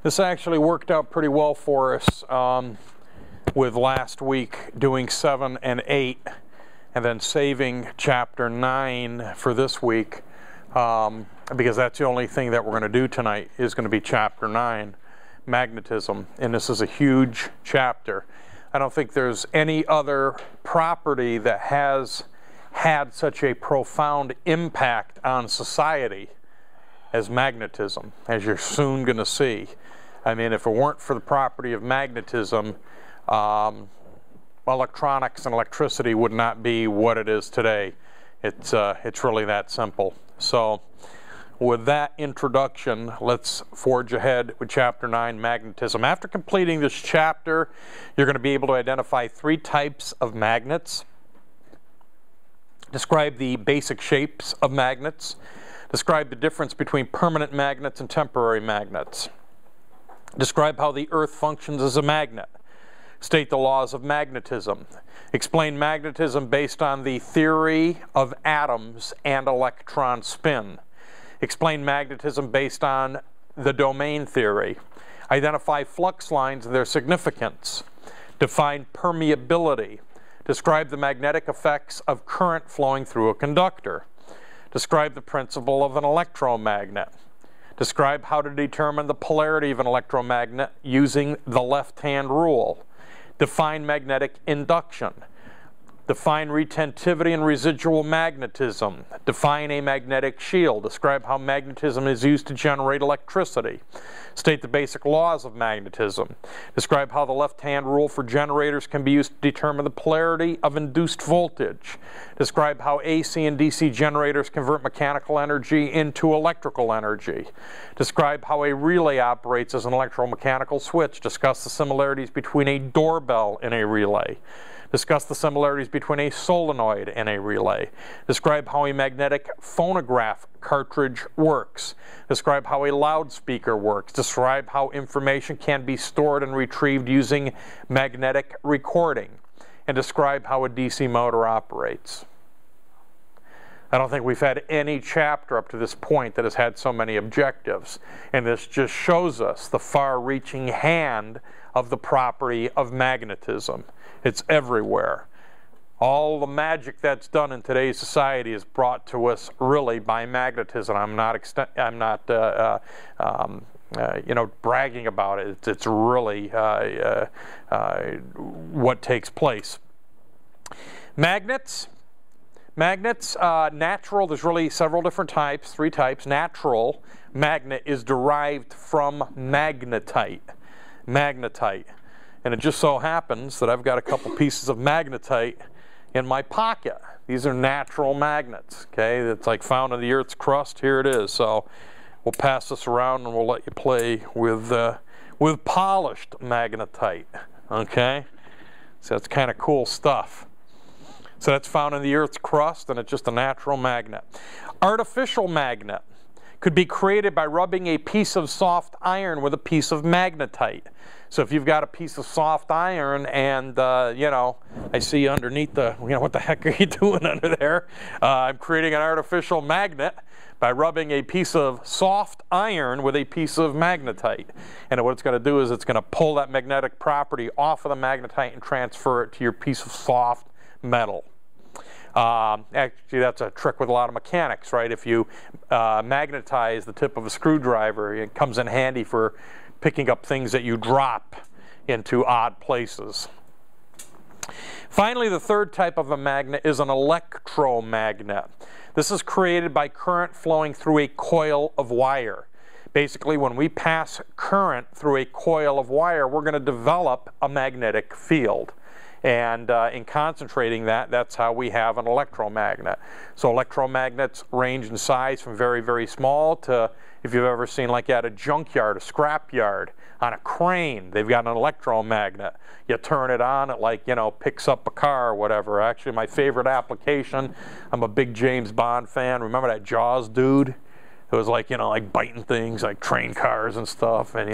This actually worked out pretty well for us with last week doing 7 and 8 and then saving chapter 9 for this week because that's the only thing that we're going to do tonight is going to be chapter 9, magnetism, and this is a huge chapter. I don't think there's any other property that has had such a profound impact on society as magnetism, as you're soon going to see. I mean, if it weren't for the property of magnetism, electronics and electricity would not be what it is today. It's really that simple. So with that introduction, let's forge ahead with chapter 9, magnetism. After completing this chapter, you're going to be able to identify 3 types of magnets, describe the basic shapes of magnets, describe the difference between permanent magnets and temporary magnets, describe how the Earth functions as a magnet, state the laws of magnetism, explain magnetism based on the theory of atoms and electron spin, explain magnetism based on the domain theory, identify flux lines and their significance, define permeability, describe the magnetic effects of current flowing through a conductor, describe the principle of an electromagnet, describe how to determine the polarity of an electromagnet using the left-hand rule, define magnetic induction, define retentivity and residual magnetism, define a magnetic shield, describe how magnetism is used to generate electricity, state the basic laws of magnetism, describe how the left-hand rule for generators can be used to determine the polarity of induced voltage, describe how AC and DC generators convert mechanical energy into electrical energy, describe how a relay operates as an electromechanical switch, discuss the similarities between a doorbell and a relay, discuss the similarities between a solenoid and a relay, describe how a magnetic phonograph cartridge works, describe how a loudspeaker works, describe how information can be stored and retrieved using magnetic recording, and describe how a DC motor operates. I don't think we've had any chapter up to this point that has had so many objectives, and this just shows us the far-reaching hand of the property of magnetism. It's everywhere. All the magic that's done in today's society is brought to us really by magnetism. I'm not bragging about it. It's really what takes place. Magnets, natural, there's really several different types, 3 types. Natural magnet is derived from magnetite. And it just so happens that I've got a couple pieces of magnetite in my pocket. These are natural magnets, okay? It's like found in the Earth's crust. Here it is. So we'll pass this around and we'll let you play with polished magnetite, okay? So that's kind of cool stuff. So that's found in the Earth's crust, and it's just a natural magnet. Artificial magnet could be created by rubbing a piece of soft iron with a piece of magnetite. So if you've got a piece of soft iron and, I see you underneath the, what the heck are you doing under there? I'm creating an artificial magnet by rubbing a piece of soft iron with a piece of magnetite. And what it's going to do is it's going to pull that magnetic property off of the magnetite and transfer it to your piece of soft metal. Actually, that's a trick with a lot of mechanics, right? If you magnetize the tip of a screwdriver, it comes in handy for picking up things that you drop into odd places. Finally, the 3rd type of a magnet is an electromagnet. This is created by current flowing through a coil of wire. Basically, when we pass current through a coil of wire, we're going to develop a magnetic field. And in concentrating that, that's how we have an electromagnet. So electromagnets range in size from very, very small to, if you've ever seen like at a junkyard, a scrap yard, on a crane, they've got an electromagnet. You turn it on, it picks up a car or whatever. Actually, my favorite application, I'm a big James Bond fan. Remember that Jaws dude? It was like biting things like train cars and stuff, and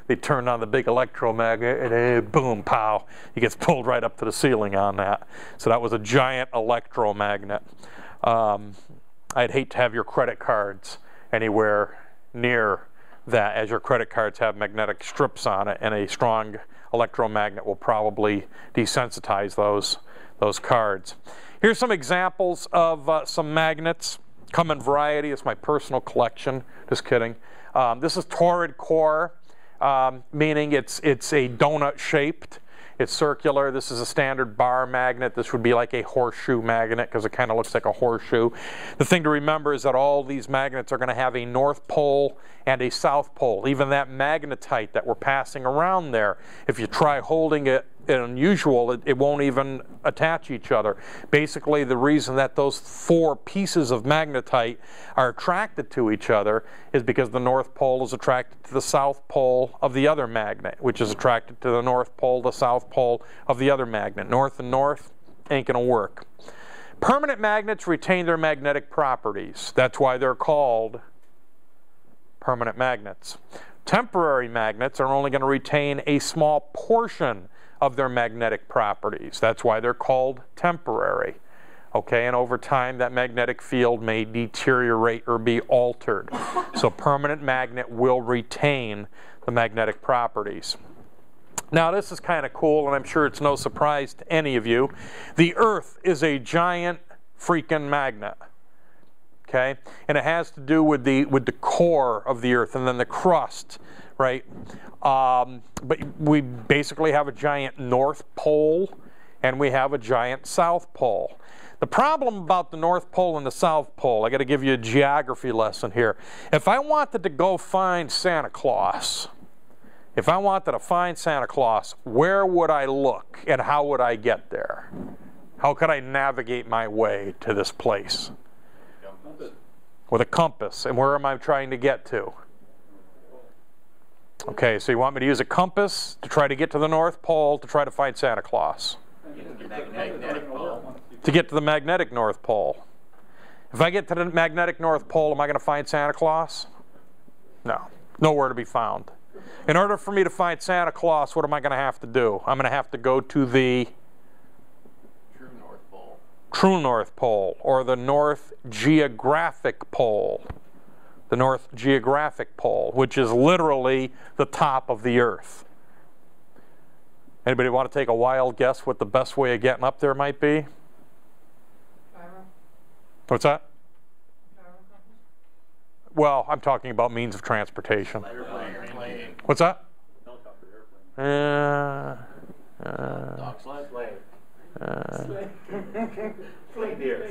they turned on the big electromagnet and boom, pow, he gets pulled right up to the ceiling on that. So that was a giant electromagnet. I'd hate to have your credit cards anywhere near that, as your credit cards have magnetic strips on it, and a strong electromagnet will probably desensitize those cards. Here's some examples of some magnets. Come in variety. It's my personal collection. Just kidding. This is torrid core, meaning it's a donut shaped. It's circular. This is a standard bar magnet. This would be like a horseshoe magnet because it kind of looks like a horseshoe. The thing to remember is that all these magnets are going to have a north pole and a south pole. Even that magnetite that we're passing around there, if you try holding it unusual, it won't even attach each other. Basically, the reason that those four pieces of magnetite are attracted to each other is because the north pole is attracted to the south pole of the other magnet, which is attracted to the north pole, the south pole of the other magnet. North and north ain't gonna work. Permanent magnets retain their magnetic properties. That's why they're called permanent magnets. Temporary magnets are only going to retain a small portion of their magnetic properties. That's why they're called temporary. Okay, and over time that magnetic field may deteriorate or be altered. So permanent magnet will retain the magnetic properties. Now this is kind of cool, and I'm sure it's no surprise to any of you. The Earth is a giant freaking magnet. Okay, and it has to do with the core of the Earth and then the crust, right? But we basically have a giant north pole and we have a giant south pole. The problem about the north pole and the south pole, I got to give you a geography lesson here. If I wanted to go find Santa Claus, where would I look and how would I get there? How could I navigate my way to this place? With a compass. And where am I trying to get to? Okay, so you want me to use a compass to try to get to the North Pole to try to find Santa Claus? To get to the magnetic North Pole. If I get to the magnetic North Pole, am I going to find Santa Claus? No. Nowhere to be found. In order for me to find Santa Claus, what am I going to have to do? I'm going to have to go to the True North Pole, or the North Geographic Pole. The North Geographic Pole, which is literally the top of the Earth. Anybody want to take a wild guess what the best way of getting up there might be? What's that? Well, I'm talking about means of transportation. Airplane. What's that?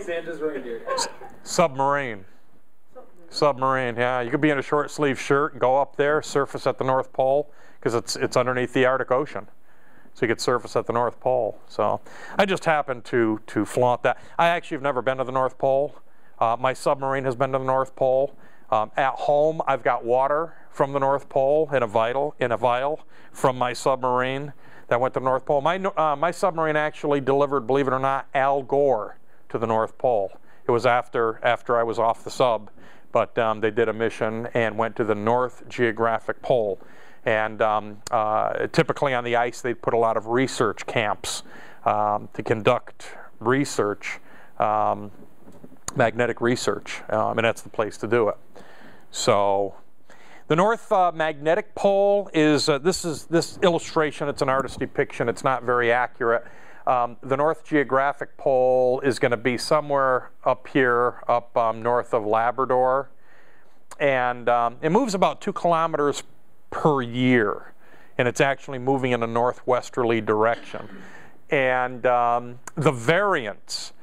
Santa's reindeer. Submarine. Submarine, yeah. You could be in a short sleeve shirt and go up there, surface at the North Pole, because it's underneath the Arctic Ocean. So you could surface at the North Pole. So I just happened to flaunt that. I actually have never been to the North Pole. My submarine has been to the North Pole. At home, I've got water from the North Pole in a vial from my submarine that went to the North Pole. My submarine actually delivered, believe it or not, Al Gore to the North Pole. It was after I was off the sub, but they did a mission and went to the North Geographic Pole. And typically on the ice, they put a lot of research camps to conduct research, magnetic research, and that's the place to do it. So the North Magnetic Pole is, this illustration, it's an artist's depiction, it's not very accurate. The North Geographic Pole is going to be somewhere up here, up north of Labrador. And it moves about 2 kilometers per year. And it's actually moving in a northwesterly direction. And the variance,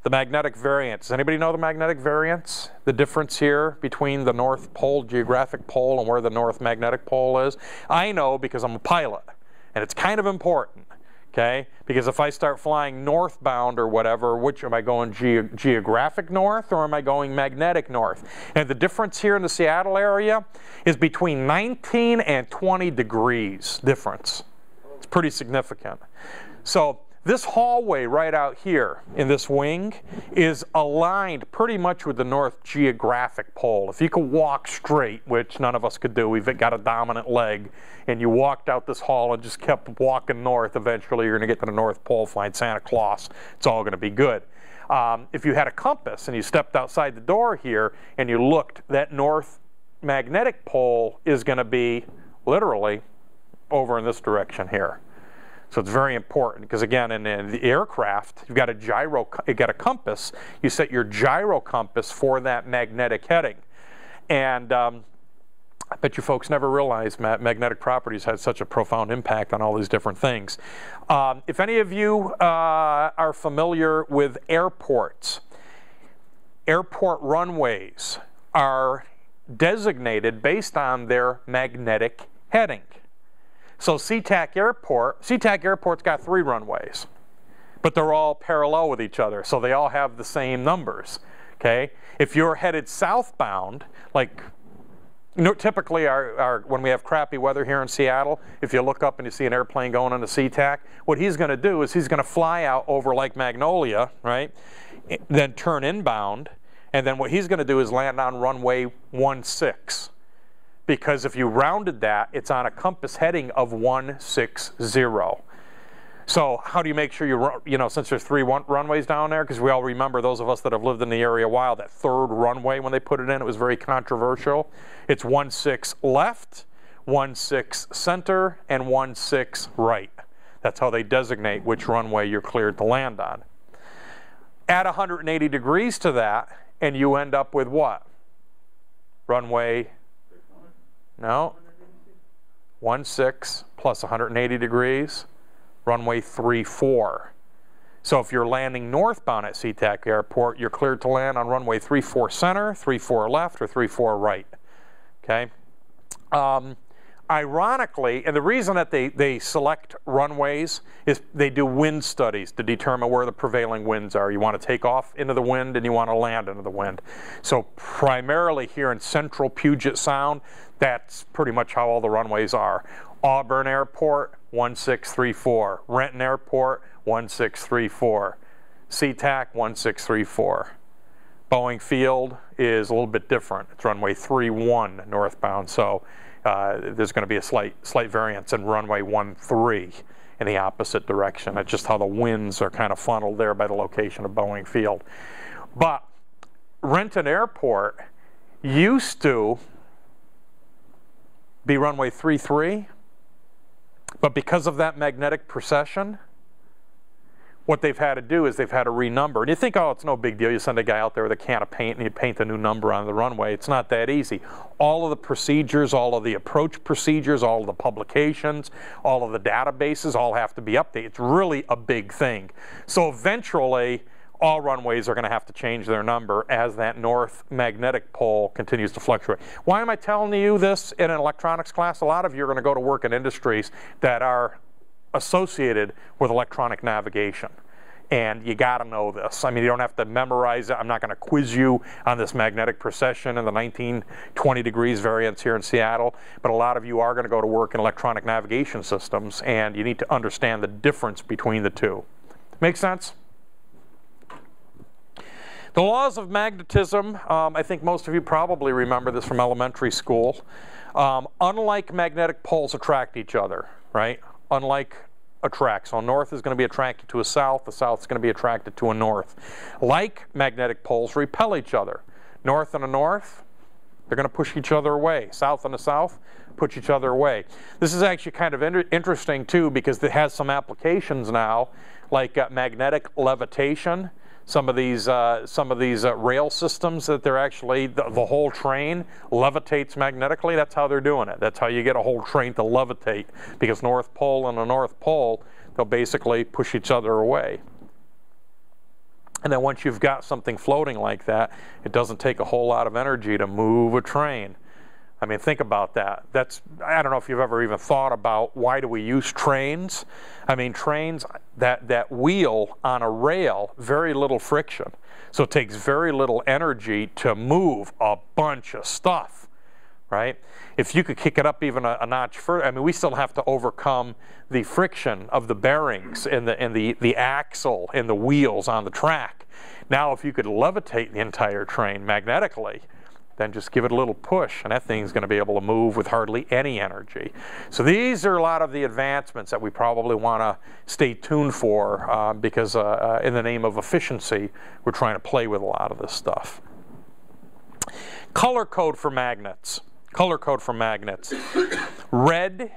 the magnetic variance. Does anybody know the magnetic variance? The difference here between the North Pole Geographic Pole and where the North Magnetic Pole is? I know because I'm a pilot, and it's kind of important, okay? Because if I start flying northbound or whatever, which am I going, geographic north or am I going magnetic north? And the difference here in the Seattle area is between 19 and 20 degrees difference. It's pretty significant. So this hallway right out here in this wing is aligned pretty much with the North Geographic Pole. If you could walk straight, which none of us could do, we've got a dominant leg, and you walked out this hall and just kept walking north, eventually you're going to get to the North Pole, find Santa Claus. It's all going to be good. If you had a compass and you stepped outside the door here and you looked, that North magnetic pole is going to be literally over in this direction here. So it's very important because, again, in the aircraft, you've got a compass. You set your gyro compass for that magnetic heading. And I bet you folks never realized magnetic properties had such a profound impact on all these different things. If any of you are familiar with airports, airport runways are designated based on their magnetic heading. So SeaTac Airport's got 3 runways, but they're all parallel with each other, so they all have the same numbers, okay? If you're headed southbound, like typically when we have crappy weather here in Seattle, if you look up and you see an airplane going into SeaTac, what he's going to do is he's going to fly out over Lake Magnolia, right, then turn inbound, and then what he's going to do is land on runway 16. Because if you rounded that, it's on a compass heading of 160. So how do you make sure since there's 3 runways down there, because we all remember, those of us that have lived in the area a while, that 3rd runway when they put it in, it was very controversial. It's 16 left, 16 center, and 16 right. That's how they designate which runway you're cleared to land on. Add 180 degrees to that, and you end up with what? Runway... No, 16 plus 180 degrees, runway 34. So if you're landing northbound at SeaTac Airport, you're cleared to land on runway 34 center, 34 left, or 34 right. Okay. Ironically, and the reason that they select runways is they do wind studies to determine where the prevailing winds are. You want to take off into the wind and you want to land into the wind. So primarily here in central Puget Sound, that's pretty much how all the runways are. Auburn Airport, 1634. Renton Airport, 1634. SeaTac, 1634. Boeing Field is a little bit different. It's runway 31 northbound, so there's going to be a slight variance in runway 13 in the opposite direction. It's just how the winds are kind of funneled there by the location of Boeing Field. But Renton Airport used to be runway 33, but because of that magnetic precession, what they've had to do is they've had to renumber. And you think, oh, it's no big deal. You send a guy out there with a can of paint and you paint a new number on the runway. It's not that easy. All of the procedures, all of the approach procedures, all of the publications, all of the databases all have to be updated. It's really a big thing. So eventually, all runways are going to have to change their number as that north magnetic pole continues to fluctuate. Why am I telling you this in an electronics class? A lot of you are going to go to work in industries that are associated with electronic navigation. And you got to know this. I mean, you don't have to memorize it. I'm not going to quiz you on this magnetic precession and the 19-20 degrees variance here in Seattle, but a lot of you are going to go to work in electronic navigation systems, and you need to understand the difference between the two. Make sense? The laws of magnetism, I think most of you probably remember this from elementary school. Unlike magnetic poles attract each other, right? Unlike attract. So a north is going to be attracted to a south, the south is going to be attracted to a north. Like magnetic poles repel each other. North and a north, they're going to push each other away. South and a south, push each other away. This is actually kind of interesting too, because it has some applications now, like magnetic levitation. Some of these rail systems that they're actually, the whole train levitates magnetically. That's how they're doing it. That's how you get a whole train to levitate, because North Pole and the North Pole, they'll basically push each other away. And then once you've got something floating like that, it doesn't take a whole lot of energy to move a train. I mean, think about that. I don't know if you've ever even thought about why do we use trains. I mean, trains, that wheel on a rail, very little friction. So it takes very little energy to move a bunch of stuff, right? If you could kick it up even a notch further, I mean, we still have to overcome the friction of the bearings and the axle and the wheels on the track. Now, if you could levitate the entire train magnetically, then just give it a little push, and that thing's going to be able to move with hardly any energy. So these are a lot of the advancements that we probably want to stay tuned for, because in the name of efficiency, we're trying to play with a lot of this stuff. Color code for magnets. color code for magnets. Red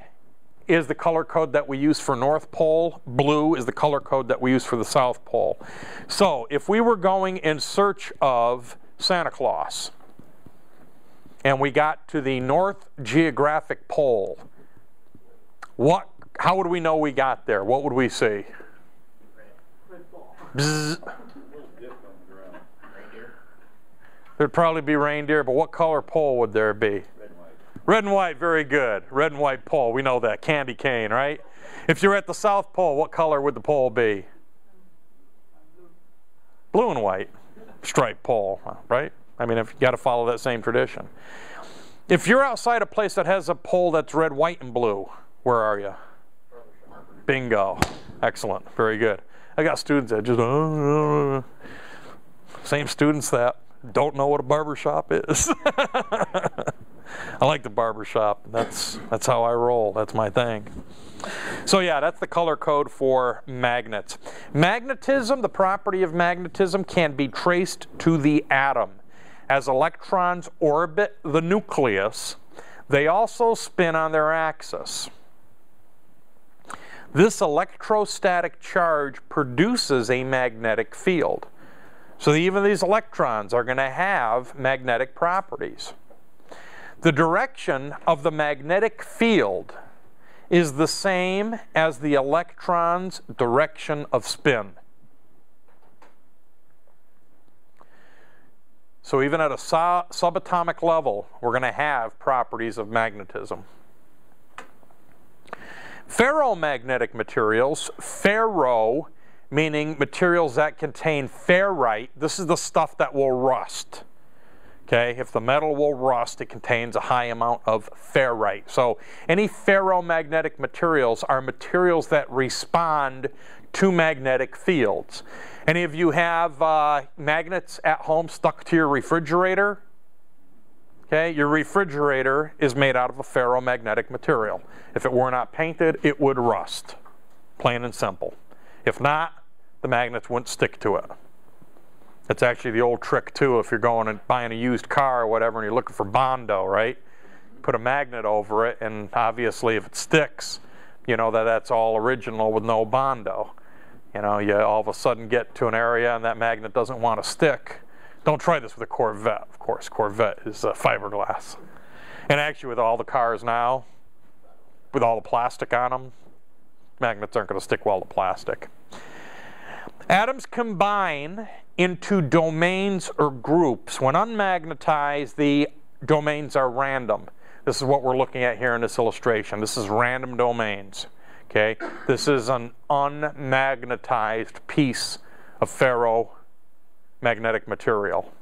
is the color code that we use for North Pole. Blue is the color code that we use for the South Pole. So if we were going in search of Santa Claus and we got to the North Geographic Pole, how would we know we got there? What would we see? Bzz. There'd probably be reindeer, but what color pole would there be? Red and white. Red and white, very good. Red and white pole, we know that. Candy cane, right? If you're at the South Pole, what color would the pole be? Blue and white. Striped pole, right? I mean, if you got to follow that same tradition. If you're outside a place that has a pole that's red, white, and blue, where are you? Bingo. Excellent. Very good. I got students that just, same students that don't know what a barber shop is. I like the barber shop. That's how I roll. That's my thing. So yeah, that's the color code for magnets. Magnetism, the property of magnetism, can be traced to the atom. As electrons orbit the nucleus, they also spin on their axis. This electrostatic charge produces a magnetic field. So even these electrons are going to have magnetic properties. The direction of the magnetic field is the same as the electron's direction of spin. So even at a subatomic level, we're going to have properties of magnetism. Ferromagnetic materials, ferro meaning materials that contain ferrite. This is the stuff that will rust. Okay, if the metal will rust, it contains a high amount of ferrite. So any ferromagnetic materials are materials that respond to magnetic fields. Any of you have magnets at home stuck to your refrigerator? Okay, your refrigerator is made out of a ferromagnetic material. If it were not painted, it would rust, plain and simple. If not, the magnets wouldn't stick to it. It's actually the old trick too, if you're going and buying a used car or whatever and you're looking for Bondo, right? Put a magnet over it, and obviously if it sticks, you know that's all original with no Bondo. You know, you all of a sudden get to an area and that magnet doesn't want to stick. Don't try this with a Corvette, of course. Corvette is fiberglass. And actually with all the cars now, with all the plastic on them, magnets aren't going to stick well to plastic. Atoms combine into domains or groups. When unmagnetized, the domains are random. This is what we're looking at here in this illustration. This is random domains. Okay? This is an unmagnetized piece of ferromagnetic material.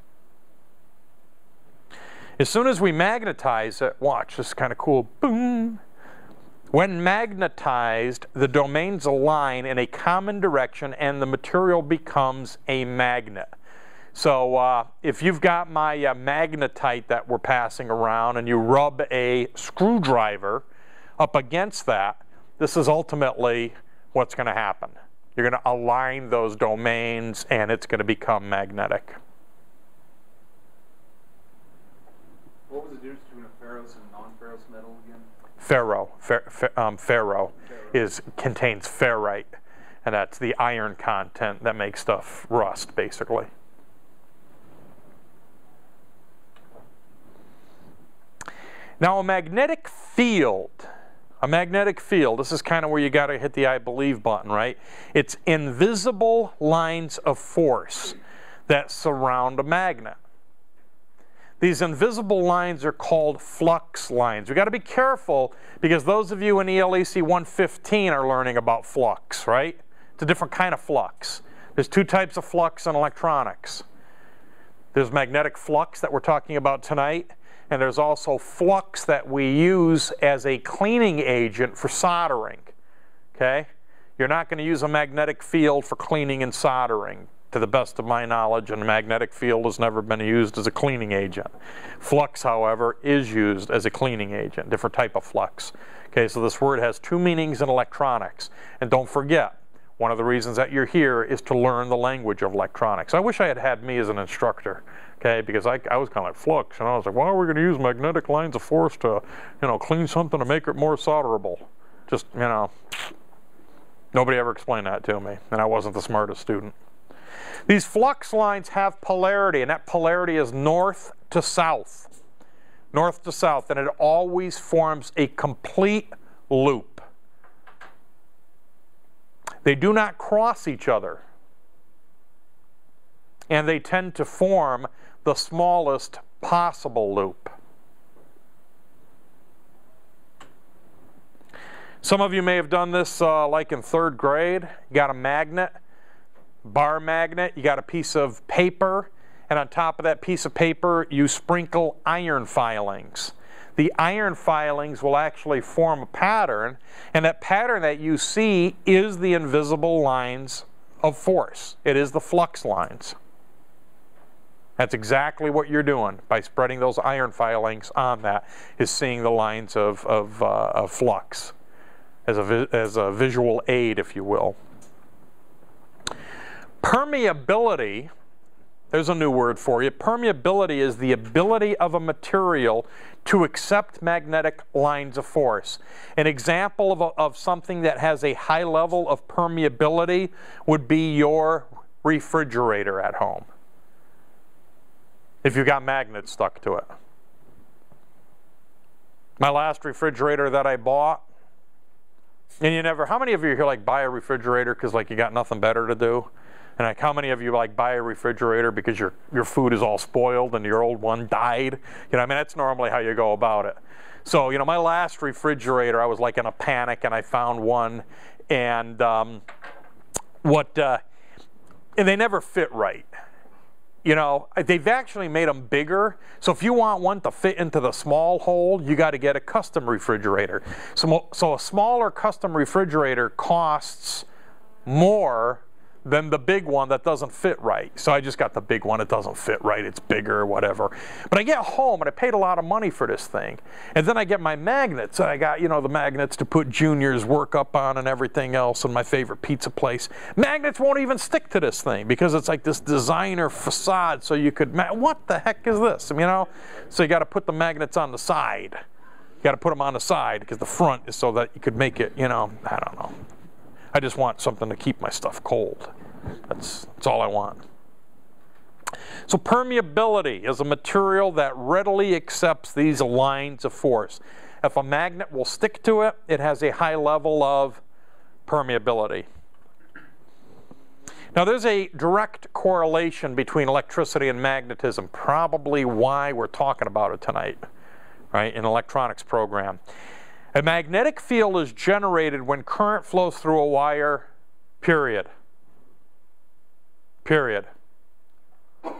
As soon as we magnetize it, watch, this is kind of cool. Boom! When magnetized, the domains align in a common direction and the material becomes a magnet. So if you've got my magnetite that we're passing around and you rub a screwdriver up against that, this is ultimately what's going to happen. You're going to align those domains and it's going to become magnetic. What was the difference between a ferrous and non-ferrous metal again? Ferro contains ferrite, and that's the iron content that makes stuff rust, basically. Now a magnetic field, this is kind of where you got to hit the I believe button, right? It's invisible lines of force that surround a magnet. These invisible lines are called flux lines. We've got to be careful because those of you in ELEC 115 are learning about flux, right? It's a different kind of flux. There's two types of flux in electronics. There's magnetic flux that we're talking about tonight, and there's also flux that we use as a cleaning agent for soldering, okay? You're not going to use a magnetic field for cleaning and soldering. To the best of my knowledge, and a magnetic field has never been used as a cleaning agent. Flux, however, is used as a cleaning agent, different type of flux. Okay, so this word has two meanings in electronics. And don't forget, One of the reasons that you're here is to learn the language of electronics. I wish I had had me as an instructor, okay, because I was kind of like flux, and I was like, why are we going to use magnetic lines of force to, clean something to make it more solderable? Just, nobody ever explained that to me, and I wasn't the smartest student. These flux lines have polarity, and that polarity is north to south. North to south, and it always forms a complete loop. They do not cross each other, and they tend to form the smallest possible loop. Some of you may have done this like in 3rd grade. You got a magnet, bar magnet, you got a piece of paper, and on top of that piece of paper you sprinkle iron filings. The iron filings will actually form a pattern, and that pattern that you see is the invisible lines of force. It is the flux lines. That's exactly what you're doing by spreading those iron filings on that, is seeing the lines of flux as a visual aid, if you will. Permeability, there's a new word for you. Permeability is the ability of a material to accept magnetic lines of force. An example of something that has a high level of permeability would be your refrigerator at home, if you got magnets stuck to it. My last refrigerator that I bought, and how many of you here like buy a refrigerator because like you got nothing better to do? And like, how many of you like buy a refrigerator because your food is all spoiled and your old one died? That's normally how you go about it. So, my last refrigerator, I was like in a panic, and I found one, and and they never fit right. They've actually made them bigger. So if you want one to fit into the small hole, you got to get a custom refrigerator. So a smaller custom refrigerator costs more than the big one that doesn't fit right. So I just got the big one. It doesn't fit right. It's bigger or whatever. But I get home, and I paid a lot of money for this thing. And then I get my magnets. And I got, the magnets to put Junior's work up on and everything else, and my favorite pizza place. Magnets won't even stick to this thing because it's like this designer facade, so you could, what the heck is this? So you got to put the magnets on the side. You got to put them on the side because the front is so that you could make it, I don't know. I just want something to keep my stuff cold. That's all I want. So permeability is a material that readily accepts these lines of force. If a magnet will stick to it, it has a high level of permeability. Now there's a direct correlation between electricity and magnetism, probably why we're talking about it tonight, right, in electronics program. A magnetic field is generated when current flows through a wire, period. Period. Let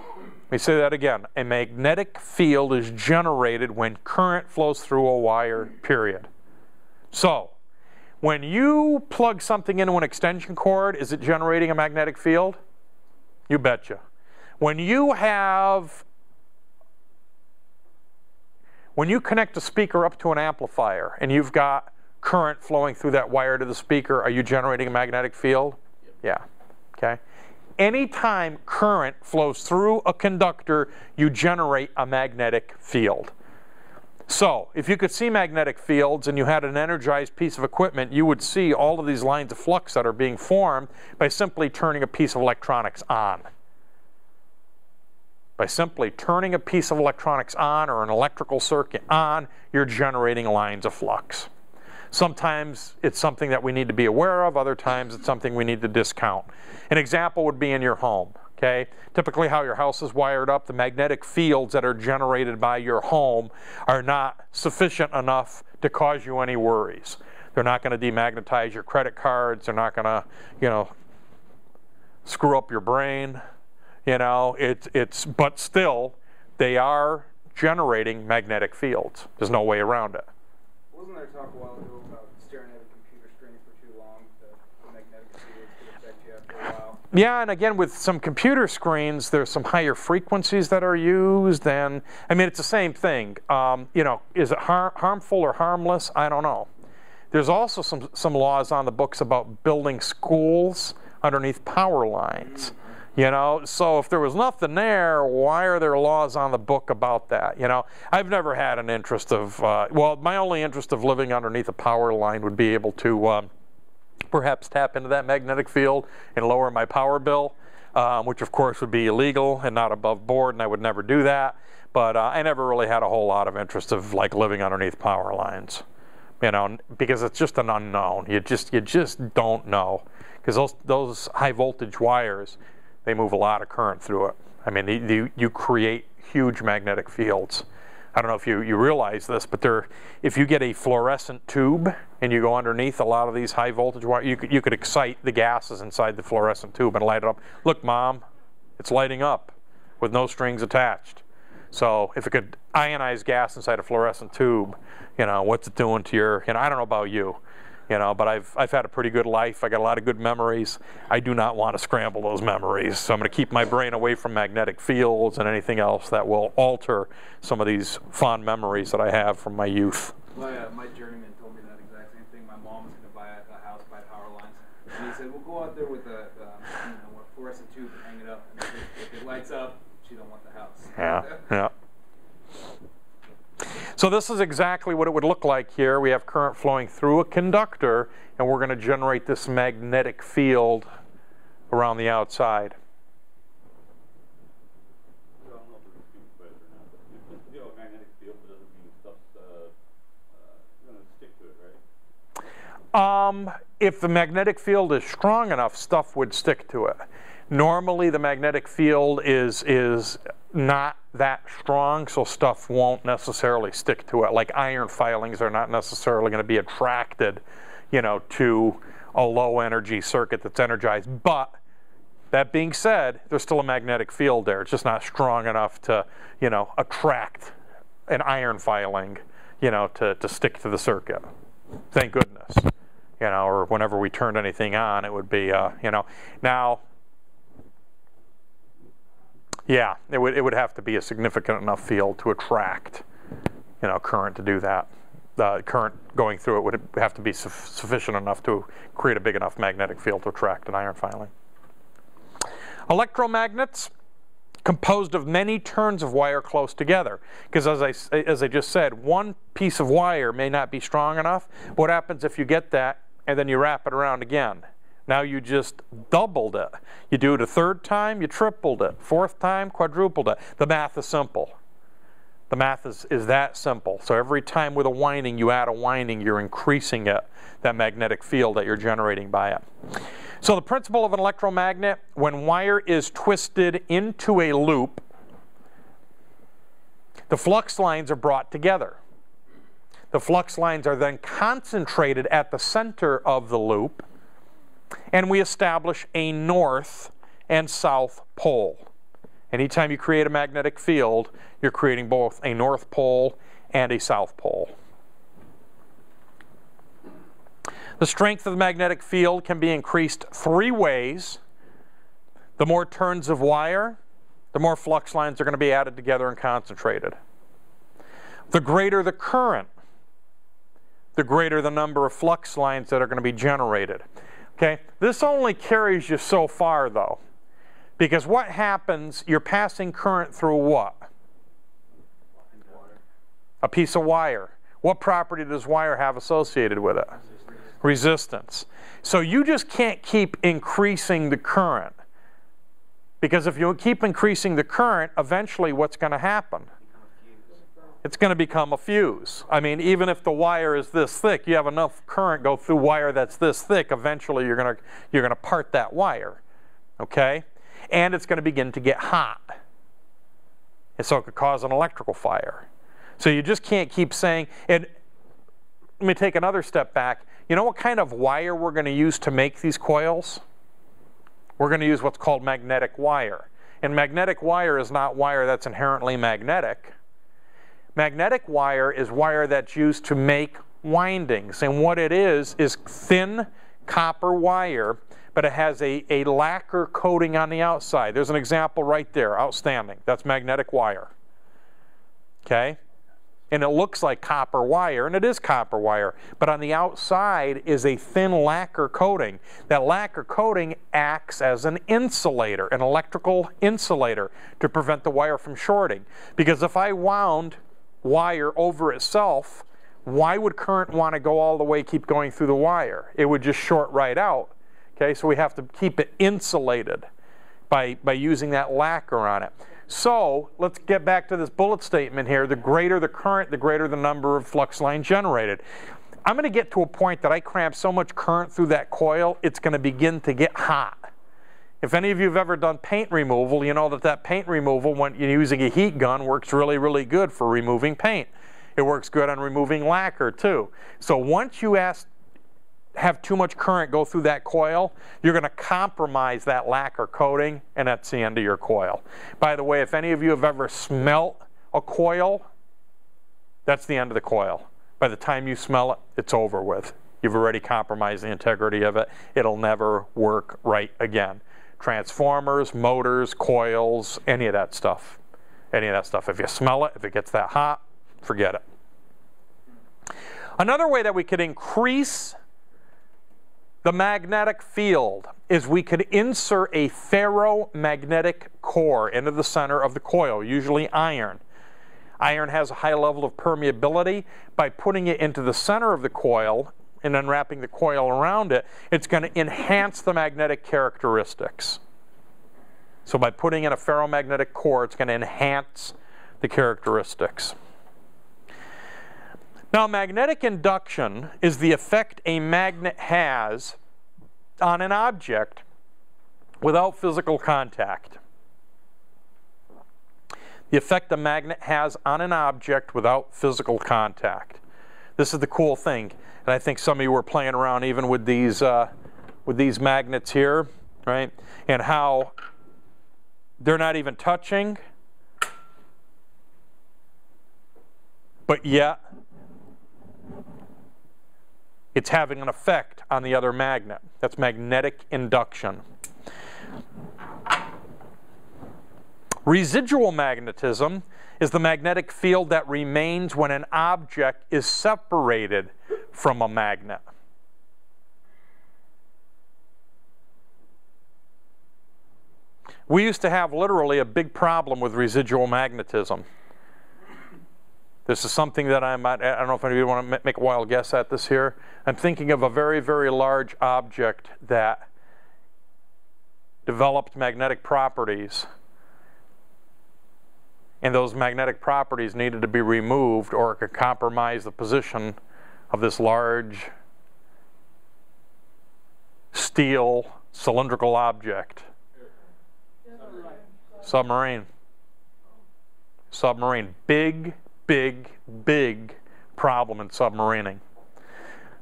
me say that again. A magnetic field is generated when current flows through a wire, period. So, when you plug something into an extension cord, is it generating a magnetic field? You betcha. When you connect a speaker up to an amplifier and you've got current flowing through that wire to the speaker, are you generating a magnetic field? Yeah. Okay. Anytime current flows through a conductor, you generate a magnetic field. So, if you could see magnetic fields and you had an energized piece of equipment, you would see all of these lines of flux that are being formed by simply turning a piece of electronics on. By simply turning a piece of electronics on or an electrical circuit on, you're generating lines of flux. Sometimes it's something that we need to be aware of, other times it's something we need to discount. An example would be in your home, okay? Typically how your house is wired up, the magnetic fields that are generated by your home are not sufficient enough to cause you any worries. They're not going to demagnetize your credit cards, they're not going to, screw up your brain, but still, they are generating magnetic fields. There's no way around it. Wasn't there talk a while ago about staring at a computer screen for too long, the magnetic fields could affect you after a while? Yeah, and again, with some computer screens, there's some higher frequencies that are used, and it's the same thing. Is it harmful or harmless? I don't know. there's also some laws on the books about building schools underneath power lines. You know, so if there was nothing there, why are there laws on the book about that? You know, I've never had an interest of, well, my only interest of living underneath a power line would be able to perhaps tap into that magnetic field and lower my power bill, which of course would be illegal and not above board, and I would never do that. But I never really had a whole lot of interest of like living underneath power lines, you know, because it's just an unknown. You just don't know, because those high voltage wires, they move a lot of current through it. I mean, you create huge magnetic fields. I don't know if you realize this, but if you get a fluorescent tube and you go underneath a lot of these high voltage wires, you could excite the gases inside the fluorescent tube and light it up. Look, Mom, it's lighting up with no strings attached. So if it could ionize gas inside a fluorescent tube, you know, what's it doing to your, you know, I don't know about you. You know, but I've had a pretty good life. I got a lot of good memories. I do not want to scramble those memories. So I'm going to keep my brain away from magnetic fields and anything else that will alter some of these fond memories that I have from my youth. My journeyman told me that exact same thing. My mom was going to buy a house by power lines. And he said, well, go out there with a fluorescent tube and hang it up. And if it lights up, she don't want the house. Yeah, yeah. So this is exactly what it would look like here. We have current flowing through a conductor, and we're going to generate this magnetic field around the outside. I don't know if it's a stupid question or not, but if you have a magnetic field, it doesn't mean stuff's going to stick to it, right? If the magnetic field is strong enough, stuff would stick to it. Normally, the magnetic field is not that strong, so stuff won't necessarily stick to it. Like iron filings are not necessarily going to be attracted, you know, to a low energy circuit that's energized. But that being said, there's still a magnetic field there. It's just not strong enough to, you know, attract an iron filing, you know, to stick to the circuit. Thank goodness. You know, or whenever we turned anything on, it would be, you know. Now, yeah, it would have to be a significant enough field to attract, you know, current to do that. The current going through it would have to be sufficient enough to create a big enough magnetic field to attract an iron filing. Electromagnets, composed of many turns of wire close together. Because as I just said, one piece of wire may not be strong enough. What happens if you get that and then you wrap it around again? Now you just doubled it. You do it a third time, you tripled it. Fourth time, quadrupled it. The math is simple. The math is that simple. So every time with a winding, you add a winding, you're increasing it, that magnetic field that you're generating by it. So the principle of an electromagnet, when wire is twisted into a loop, the flux lines are brought together. The flux lines are then concentrated at the center of the loop, and we establish a north and south pole. Anytime you create a magnetic field, you're creating both a north pole and a south pole. The strength of the magnetic field can be increased three ways. The more turns of wire, the more flux lines are going to be added together and concentrated. The greater the current, the greater the number of flux lines that are going to be generated. Okay, this only carries you so far though, because what happens, you're passing current through what? A piece of wire. What property does wire have associated with it? Resistance. So you just can't keep increasing the current, because if you keep increasing the current, eventually what's going to happen? It's going to become a fuse. I mean, even if the wire is this thick, you have enough current go through wire that's this thick, eventually you're going to part that wire, okay? And it's going to begin to get hot. And so it could cause an electrical fire. So you just can't keep saying, and let me take another step back. You know what kind of wire we're going to use to make these coils? We're going to use what's called magnetic wire. And magnetic wire is not wire that's inherently magnetic. Magnetic wire is wire that's used to make windings, and what it is thin copper wire, but it has a lacquer coating on the outside. There's an example right there, outstanding. That's magnetic wire. Okay? and it looks like copper wire, and it is copper wire, but on the outside is a thin lacquer coating. That lacquer coating acts as an insulator, an electrical insulator, to prevent the wire from shorting. Because if I wound wire over itself, why would current want to go all the way, keep going through the wire? It would just short right out. Okay, so we have to keep it insulated by using that lacquer on it. So let's get back to this bullet statement here. The greater the current, the greater the number of flux lines generated. I'm going to get to a point that I cramp so much current through that coil, it's going to begin to get hot. If any of you have ever done paint removal, you know that paint removal, when you're using a heat gun, works really, really good for removing paint. It works good on removing lacquer too. So once you have too much current go through that coil, you're going to compromise that lacquer coating, and that's the end of your coil. By the way, if any of you have ever smelt a coil, that's the end of the coil. By the time you smell it, it's over with. You've already compromised the integrity of it. It'll never work right again. Transformers, motors, coils, any of that stuff. Any of that stuff. If you smell it, if it gets that hot, forget it. Another way that we could increase the magnetic field is we could insert a ferromagnetic core into the center of the coil, usually iron. Iron has a high level of permeability. By putting it into the center of the coil and then wrapping the coil around it, it's going to enhance the magnetic characteristics. So by putting in a ferromagnetic core, it's going to enhance the characteristics. Now, magnetic induction is the effect a magnet has on an object without physical contact. The effect a magnet has on an object without physical contact. This is the cool thing, and I think some of you were playing around even with these magnets here, right? And how they're not even touching, but yet it's having an effect on the other magnet. That's magnetic induction. Residual magnetism is the magnetic field that remains when an object is separated from a magnet. We used to have literally a big problem with residual magnetism. This is something that I don't know if any of you want to make a wild guess at this here. I'm thinking of a very, very large object that developed magnetic properties. And those magnetic properties needed to be removed, or it could compromise the position of this large steel cylindrical object. Submarine. Submarine. Big, big, big problem in submarining.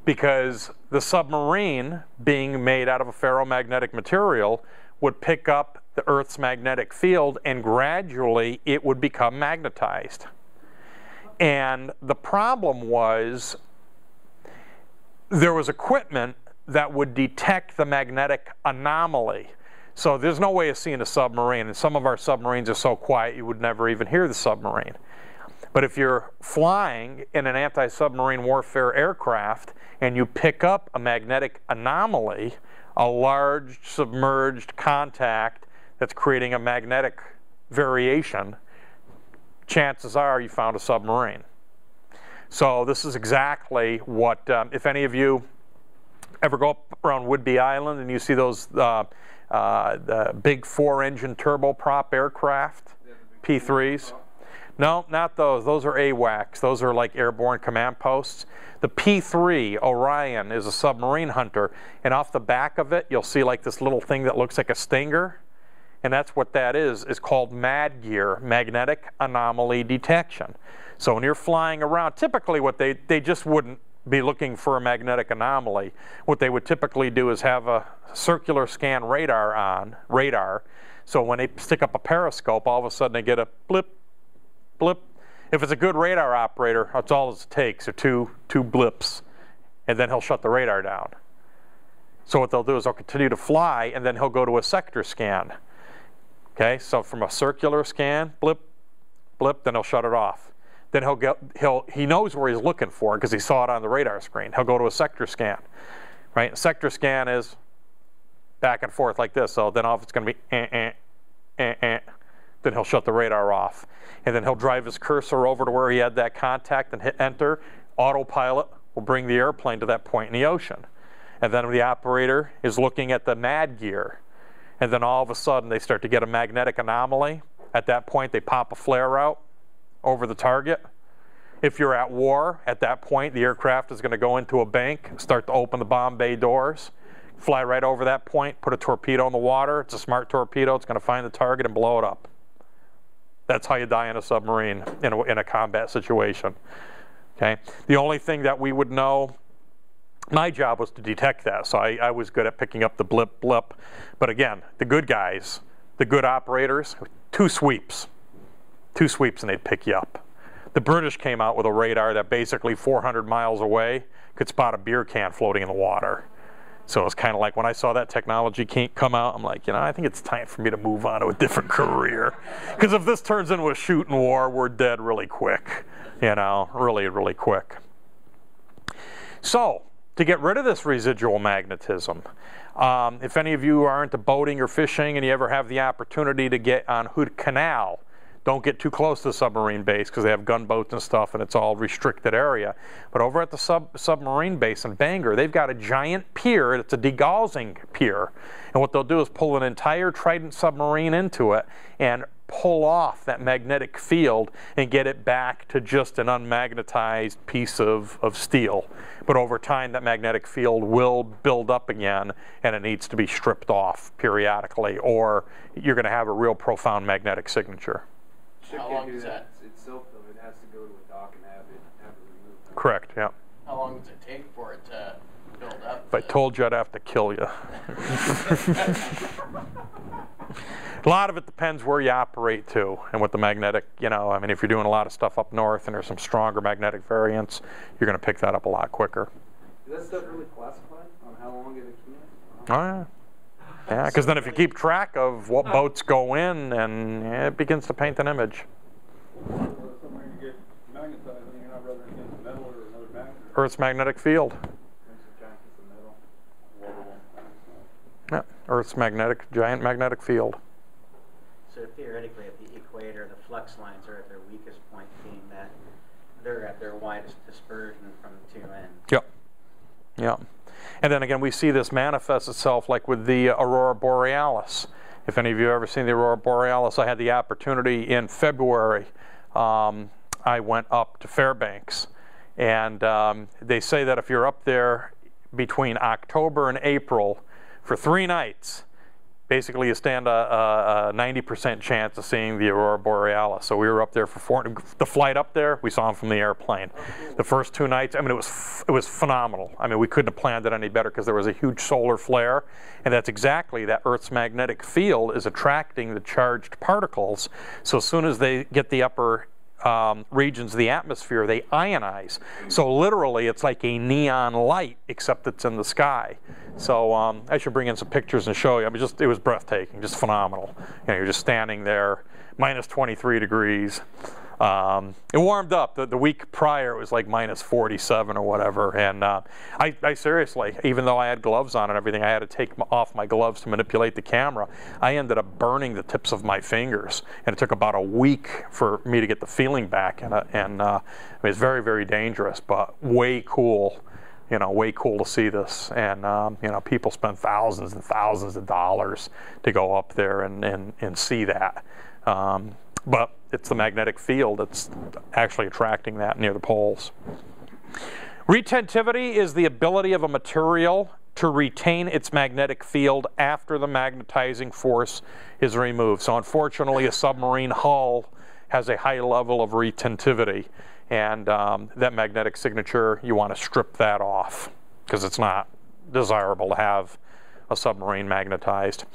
Because the submarine, being made out of a ferromagnetic material, would pick up the Earth's magnetic field, and gradually it would become magnetized. And the problem was there was equipment that would detect the magnetic anomaly. So there's no way of seeing a submarine, and some of our submarines are so quiet you would never even hear the submarine. But if you're flying in an anti-submarine warfare aircraft and you pick up a magnetic anomaly, a large submerged contact that's creating a magnetic variation, chances are you found a submarine. So this is exactly what, if any of you ever go up around Whidbey Island and you see those the big 4-engine turboprop aircraft, P3s. No, not those. Those are AWACS. Those are like airborne command posts. The P3 Orion is a submarine hunter, and off the back of it, you'll see like this little thing that looks like a stinger, and that's what that is called MAD gear, magnetic anomaly detection. So when you're flying around, typically what they just wouldn't be looking for a magnetic anomaly. What they would typically do is have a circular scan radar. So when they stick up a periscope, all of a sudden they get a blip, blip. If it's a good radar operator, that's all it takes, are two blips, and then he'll shut the radar down. So what they'll do is they'll continue to fly, and then he'll go to a sector scan. Okay, so from a circular scan, blip, blip, then he'll shut it off. then he knows where he's looking for because he saw it on the radar screen. He'll go to a sector scan, right? A sector scan is back and forth like this. So then off it's going to be then he'll shut the radar off. And then he'll drive his cursor over to where he had that contact and hit enter. Autopilot will bring the airplane to that point in the ocean. And then the operator is looking at the MAD gear. And then all of a sudden they start to get a magnetic anomaly. At that point they pop a flare out over the target. If you're at war, at that point the aircraft is going to go into a bank, start to open the bomb bay doors, fly right over that point, put a torpedo in the water. It's a smart torpedo. It's going to find the target and blow it up. That's how you die in a submarine in a combat situation. Okay? The only thing that we would know, my job was to detect that, so I was good at picking up the blip, blip. But again, the good guys, the good operators, two sweeps and they'd pick you up. The British came out with a radar that basically 400 miles away could spot a beer can floating in the water. So it's kind of like when I saw that technology come out, I'm like, I think it's time for me to move on to a different career. Because if this turns into a shooting war, we're dead really quick. Really, really quick. So, to get rid of this residual magnetism, if any of you are into boating or fishing and you ever have the opportunity to get on Hood Canal, don't get too close to the submarine base because they have gunboats and stuff and it's all restricted area. But over at the submarine base in Bangor, they've got a giant pier. It's a degaussing pier. And what they'll do is pull an entire Trident submarine into it and pull off that magnetic field and get it back to just an unmagnetized piece of steel. But over time, that magnetic field will build up again and it needs to be stripped off periodically, or you're going to have a real profound magnetic signature. Ship can't do that itself, though. It has to go to a dock and have it removed. Correct, yeah. How long does it take for it to build up? If I told you, I'd have to kill you. A lot of it depends where you operate to and what the magnetic, I mean, if you're doing a lot of stuff up north and there's some stronger magnetic variants, you're going to pick that up a lot quicker. Is that stuff really classified on how long it accumulates? Oh, yeah. Yeah, because then if you keep track of what boats go in, and it begins to paint an image. Somewhere you get magnetized, and you're not rubbing against metal or another magnet. Earth's magnetic field. Yeah, Earth's giant magnetic field. So theoretically, at the equator, the flux lines are at their weakest point, being that they're at their widest dispersion from the two ends. Yep. Yep. And then again, we see this manifest itself like with the Aurora Borealis. If any of you have ever seen the Aurora Borealis, I had the opportunity in February. I went up to Fairbanks, and they say that if you're up there between October and April for 3 nights, basically you stand a 90% chance of seeing the Aurora Borealis. So we were up there for the flight up there, we saw them from the airplane. The first 2 nights, I mean, it was phenomenal. I mean, we couldn't have planned it any better because there was a huge solar flare, and that's exactly that Earth's magnetic field is attracting the charged particles. So as soon as they get the upper regions of the atmosphere, they ionize. So literally it's like a neon light, except it's in the sky. So I should bring in some pictures and show you. I mean, it was breathtaking, just phenomenal. You're just standing there, minus 23 degrees. It warmed up. The week prior it was like minus 47 or whatever, and I seriously, even though I had gloves on and everything, I had to take off my gloves to manipulate the camera. I ended up burning the tips of my fingers, and it took about a week for me to get the feeling back, and I mean, it's very, very dangerous, but way cool. Way cool to see this, and people spend thousands and thousands of dollars to go up there and see that. But it's the magnetic field that's actually attracting that near the poles. Retentivity is the ability of a material to retain its magnetic field after the magnetizing force is removed. So unfortunately, a submarine hull has a high level of retentivity, and that magnetic signature, you want to strip that off because it's not desirable to have a submarine magnetized.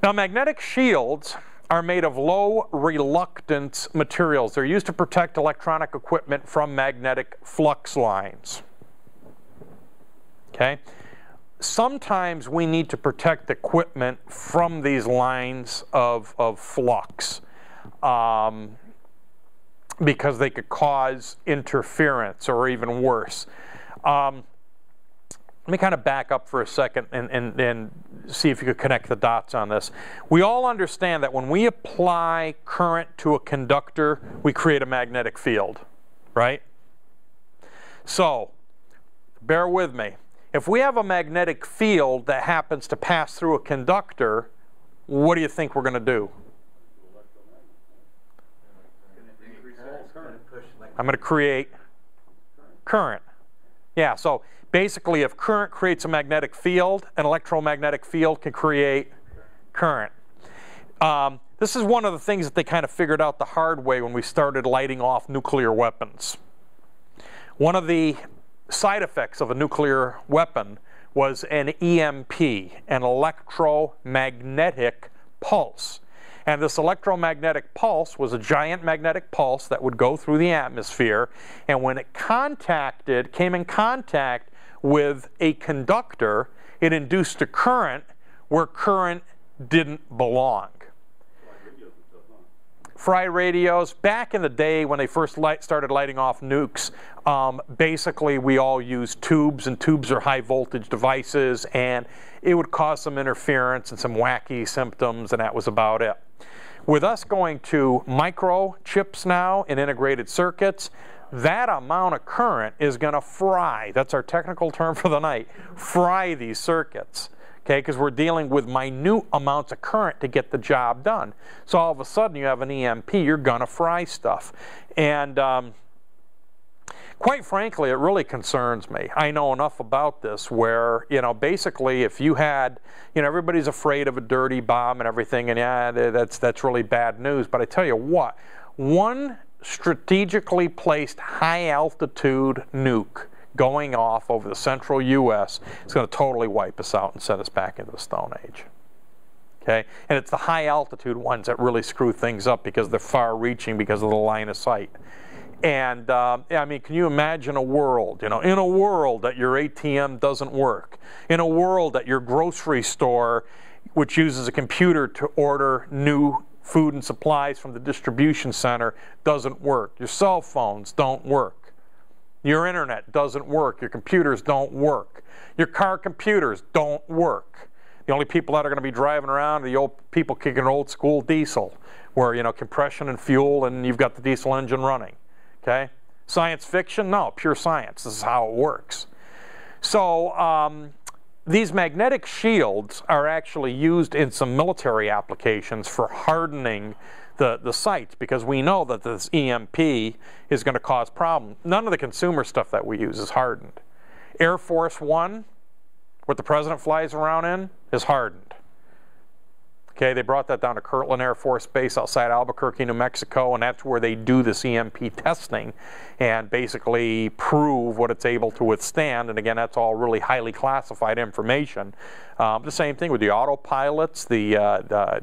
Now, magnetic shields are made of low reluctance materials. They're used to protect electronic equipment from magnetic flux lines. Okay? Sometimes we need to protect equipment from these lines of flux. because they could cause interference or even worse. Let me kind of back up for a second and see if you could connect the dots on this. We all understand that when we apply current to a conductor, we create a magnetic field, right? So, bear with me. If we have a magnetic field that happens to pass through a conductor, what do you think we're going to do? I'm going to create current. Yeah, so basically if current creates a magnetic field, an electromagnetic field can create current. This is one of the things that they kind of figured out the hard way when we started lighting off nuclear weapons. One of the side effects of a nuclear weapon was an EMP, an electromagnetic pulse. And this electromagnetic pulse was a giant magnetic pulse that would go through the atmosphere, and when it came in contact with a conductor, it induced a current where current didn't belong. Fry radios, back in the day when they first started lighting off nukes, basically we all used tubes, and tubes are high voltage devices, and it would cause some interference and some wacky symptoms, and that was about it. With us going to microchips now in integrated circuits, that amount of current is going to fry, that's our technical term for the night, fry these circuits. Okay, because we're dealing with minute amounts of current to get the job done. So all of a sudden you have an EMP, you're gonna fry stuff. And quite frankly, it really concerns me. I know enough about this where, you know, basically if you had, you know, everybody's afraid of a dirty bomb and everything, and yeah, that's really bad news. But I tell you what, one strategically placed high altitude nuke going off over the central U.S. is going to totally wipe us out and send us back into the Stone Age. Okay? And it's the high altitude ones that really screw things up because they're far reaching because of the line of sight. And I mean, can you imagine a world, you know, in a world that your ATM doesn't work, in a world that your grocery store, which uses a computer to order new food and supplies from the distribution center, doesn't work, your cell phones don't work, your internet doesn't work, your computers don't work, your car computers don't work. The only people that are going to be driving around are the old people kicking old school diesel, where, you know, compression and fuel, and you've got the diesel engine running. Okay? Science fiction? No, pure science. This is how it works. So these magnetic shields are actually used in some military applications for hardening the sites, because we know that this EMP is going to cause problems. None of the consumer stuff that we use is hardened. Air Force One, what the president flies around in, is hardened. Okay, they brought that down to Kirtland Air Force Base outside Albuquerque, New Mexico, and that's where they do this EMP testing and basically prove what it's able to withstand. And again, that's all really highly classified information. The same thing with the autopilots,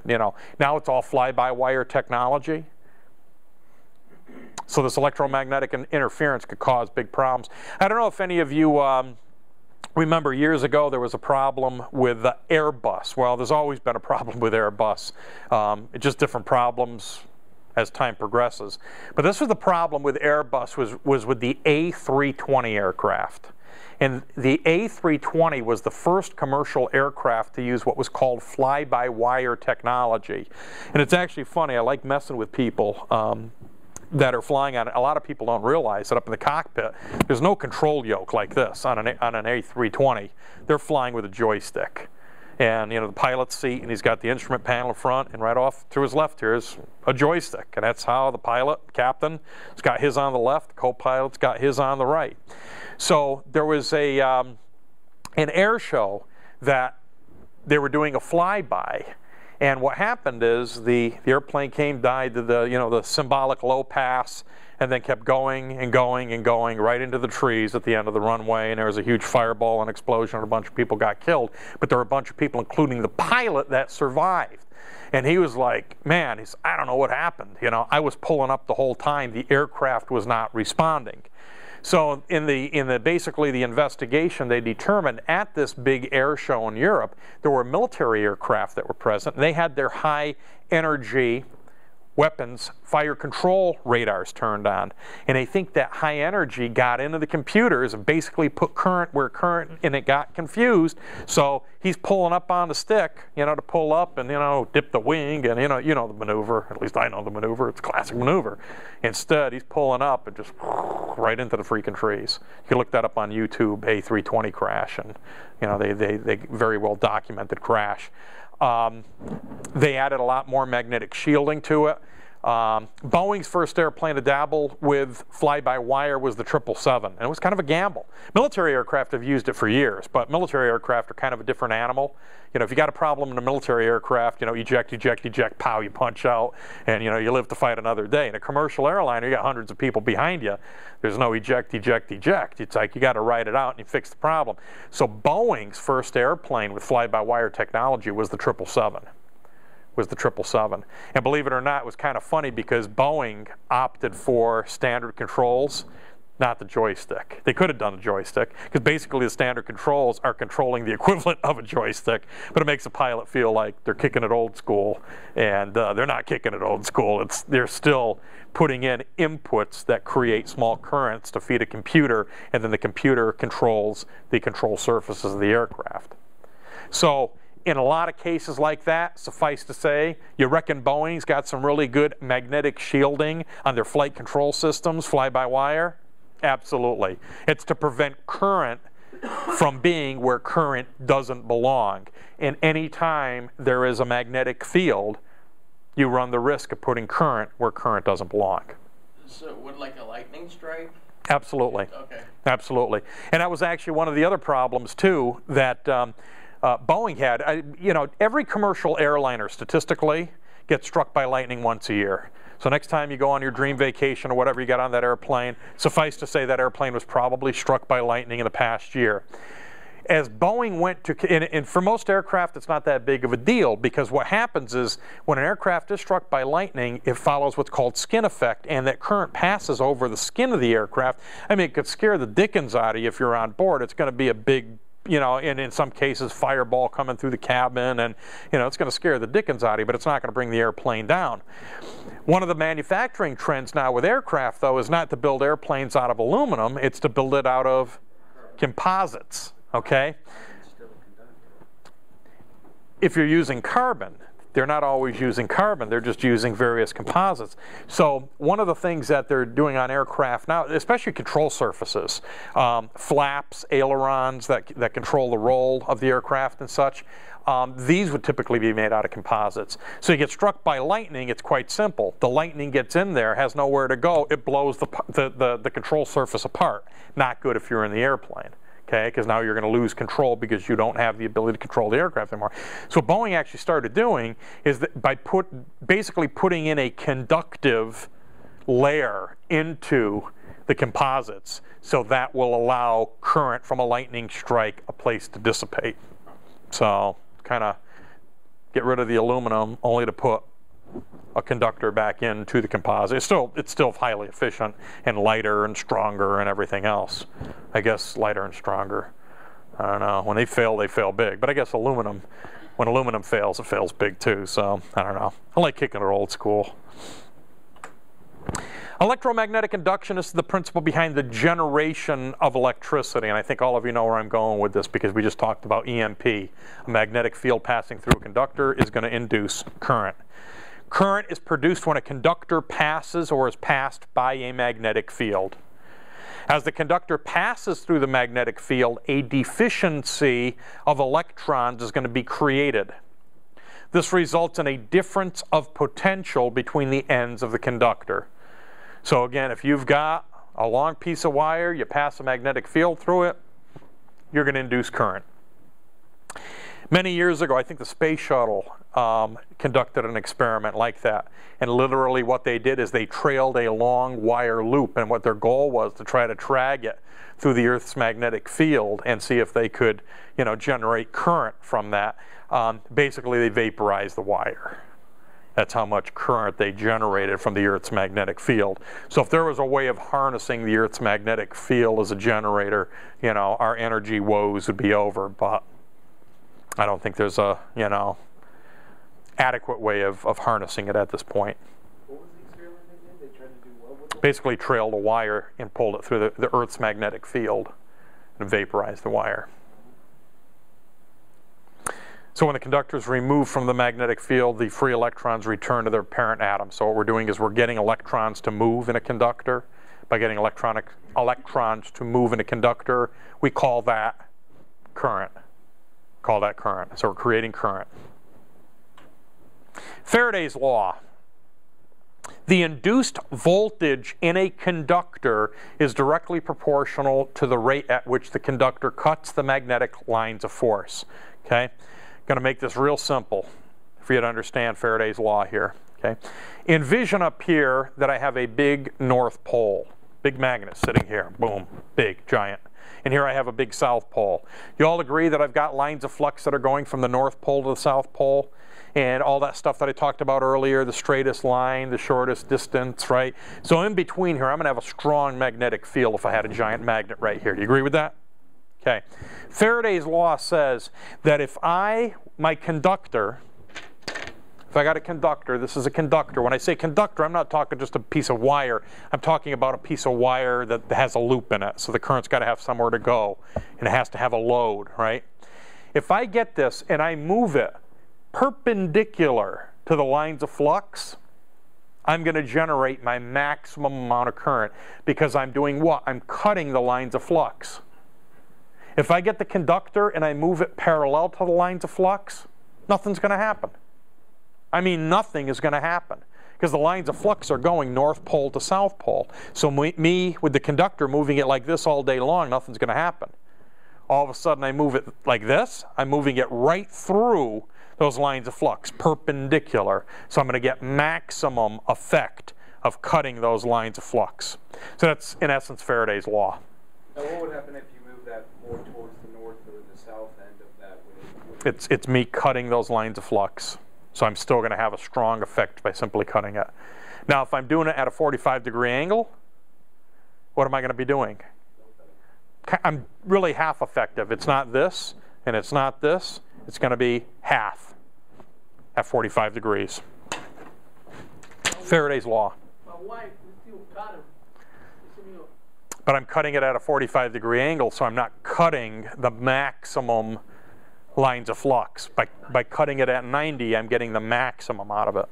you know, now it's all fly-by-wire technology. So this electromagnetic interference could cause big problems. I don't know if any of you remember years ago there was a problem with Airbus. Well, there's always been a problem with Airbus. Just different problems as time progresses. But this was the problem with Airbus, was with the A320 aircraft. And the A320 was the first commercial aircraft to use what was called fly-by-wire technology. And it's actually funny, I like messing with people that are flying on it. A lot of people don't realize that up in the cockpit, there's no control yoke like this on an A320. They're flying with a joystick. And, you know, the pilot's seat, and he's got the instrument panel in front, and right off to his left here is a joystick. And that's how the pilot, captain, has got his on the left, the co-pilot's got his on the right. So there was an air show that they were doing a flyby. And what happened is the airplane died to the symbolic low pass, and then kept going and going and going right into the trees at the end of the runway, and there was a huge fireball and explosion, and a bunch of people got killed. But there were a bunch of people, including the pilot, that survived. And he was like, man, I don't know what happened. You know, I was pulling up the whole time. The aircraft was not responding. So in basically the investigation, they determined at this big air show in Europe, there were military aircraft that were present. And they had their high energy weapons fire control radars turned on. And they think that high energy got into the computers and basically put current where current, and it got confused. So he's pulling up on the stick, you know, to pull up and, you know, dip the wing, and, you know the maneuver. At least I know the maneuver. It's a classic maneuver. Instead, he's pulling up and just right into the freaking trees. You can look that up on YouTube, A320 crash, and, you know, they very well documented crash. They added a lot more magnetic shielding to it. Boeing's first airplane to dabble with fly-by-wire was the 777, and it was kind of a gamble. Military aircraft have used it for years, but military aircraft are kind of a different animal. You know, if you got a problem in a military aircraft, you know, eject, eject, eject, pow, you punch out, and, you know, you live to fight another day. In a commercial airliner, you got hundreds of people behind you. There's no eject, eject, eject. It's like you got to ride it out and you fix the problem. So Boeing's first airplane with fly-by-wire technology was the 777. And believe it or not, it was kind of funny because Boeing opted for standard controls, not the joystick. They could have done a joystick, because basically the standard controls are controlling the equivalent of a joystick, but it makes a pilot feel like they're kicking it old school, and they're not kicking it old school. They're still putting in inputs that create small currents to feed a computer, and then the computer controls the control surfaces of the aircraft. So in a lot of cases like that, suffice to say, you reckon Boeing's got some really good magnetic shielding on their flight control systems, fly-by-wire? Absolutely. It's to prevent current from being where current doesn't belong. And any time there is a magnetic field, you run the risk of putting current where current doesn't belong. So would like a lightning strike? Absolutely. Okay. Absolutely. And that was actually one of the other problems, too, that Boeing had. You know, every commercial airliner statistically gets struck by lightning once a year. So next time you go on your dream vacation or whatever you got on that airplane, suffice to say that airplane was probably struck by lightning in the past year. As Boeing went to, and for most aircraft it's not that big of a deal, because what happens is when an aircraft is struck by lightning, it follows what's called skin effect, and that current passes over the skin of the aircraft. I mean, it could scare the dickens out of you if you're on board. It's going to be a big, you know, and in some cases fireball coming through the cabin, and, you know, it's going to scare the dickens out of you, but it's not going to bring the airplane down. One of the manufacturing trends now with aircraft, though, is not to build airplanes out of aluminum, it's to build it out of composites, okay? If you're using carbon, they're not always using carbon, they're just using various composites. So one of the things that they're doing on aircraft now, especially control surfaces, flaps, ailerons that control the roll of the aircraft and such, these would typically be made out of composites. So you get struck by lightning, it's quite simple. The lightning gets in there, has nowhere to go, it blows the control surface apart. Not good if you're in the airplane. Okay, because now you're going to lose control because you don't have the ability to control the aircraft anymore. So what Boeing actually started doing is that by basically putting in a conductive layer into the composites, so that will allow current from a lightning strike a place to dissipate. So kind of get rid of the aluminum only to put a conductor back into the composite. It's still highly efficient and lighter and stronger and everything else. I guess lighter and stronger. I don't know. When they fail big. But I guess aluminum, when aluminum fails, it fails big too. So I don't know. I like kicking it old school. Electromagnetic induction is the principle behind the generation of electricity, and I think all of you know where I'm going with this because we just talked about EMP. A magnetic field passing through a conductor is going to induce current. Current is produced when a conductor passes or is passed by a magnetic field. As the conductor passes through the magnetic field, a deficiency of electrons is going to be created. This results in a difference of potential between the ends of the conductor. So again, if you've got a long piece of wire, you pass a magnetic field through it, you're going to induce current. Many years ago, I think the space shuttle conducted an experiment like that. And literally what they did is they trailed a long wire loop, and what their goal was to try to drag it through the Earth's magnetic field and see if they could, you know, generate current from that. Basically, they vaporized the wire. That's how much current they generated from the Earth's magnetic field. So if there was a way of harnessing the Earth's magnetic field as a generator, you know, our energy woes would be over. But I don't think there's a, you know, adequate way of harnessing it at this point. What Basically trailed a wire and pulled it through the Earth's magnetic field and vaporized the wire. So when the conductor is removed from the magnetic field, the free electrons return to their parent atom. So what we're doing is we're getting electrons to move in a conductor. By getting electrons to move in a conductor, we call that current. Call that current. So we're creating current. Faraday's law. The induced voltage in a conductor is directly proportional to the rate at which the conductor cuts the magnetic lines of force. Okay? I'm going to make this real simple for you to understand Faraday's law here. Okay? Envision up here that I have a big north pole. Big magnet sitting here. Boom. Big, giant. And here I have a big south pole. You all agree that I've got lines of flux that are going from the north pole to the south pole? And all that stuff that I talked about earlier, the straightest line, the shortest distance, right? So in between here, I'm going to have a strong magnetic field if I had a giant magnet right here. Do you agree with that? Okay. Faraday's law says that if my conductor, if I got a conductor, this is a conductor. When I say conductor, I'm not talking just a piece of wire. I'm talking about a piece of wire that has a loop in it. So the current's got to have somewhere to go, and it has to have a load, right? If I get this and I move it perpendicular to the lines of flux, I'm going to generate my maximum amount of current because I'm doing what? I'm cutting the lines of flux. If I get the conductor and I move it parallel to the lines of flux, nothing's going to happen. I mean, nothing is going to happen because the lines of flux are going north pole to south pole. So me with the conductor moving it like this all day long, nothing's going to happen. All of a sudden I move it like this, I'm moving it right through those lines of flux, perpendicular. So I'm going to get maximum effect of cutting those lines of flux. So that's, in essence, Faraday's law. Now what would happen if you move that more towards the north or the south end of that? It's me cutting those lines of flux. So I'm still going to have a strong effect by simply cutting it. Now, if I'm doing it at a 45-degree angle, what am I going to be doing? I'm really half effective. It's not this, and it's not this. It's going to be half at 45 degrees. Faraday's law. My wife still got him. But I'm cutting it at a 45-degree angle, so I'm not cutting the maximum lines of flux. By cutting it at 90, I'm getting the maximum out of it.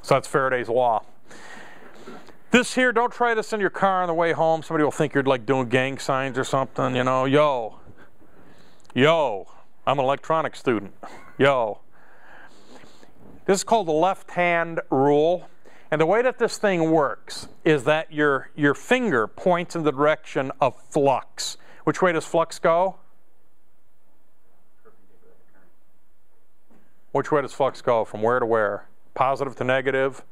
So that's Faraday's law. This here, don't try this in your car on the way home. Somebody will think you're like doing gang signs or something, you know. Yo, I'm an electronics student. Yo. This is called the left-hand rule. And the way that this thing works is that your finger points in the direction of flux. Which way does flux go? Which way does flux go? From where to where? Positive to negative?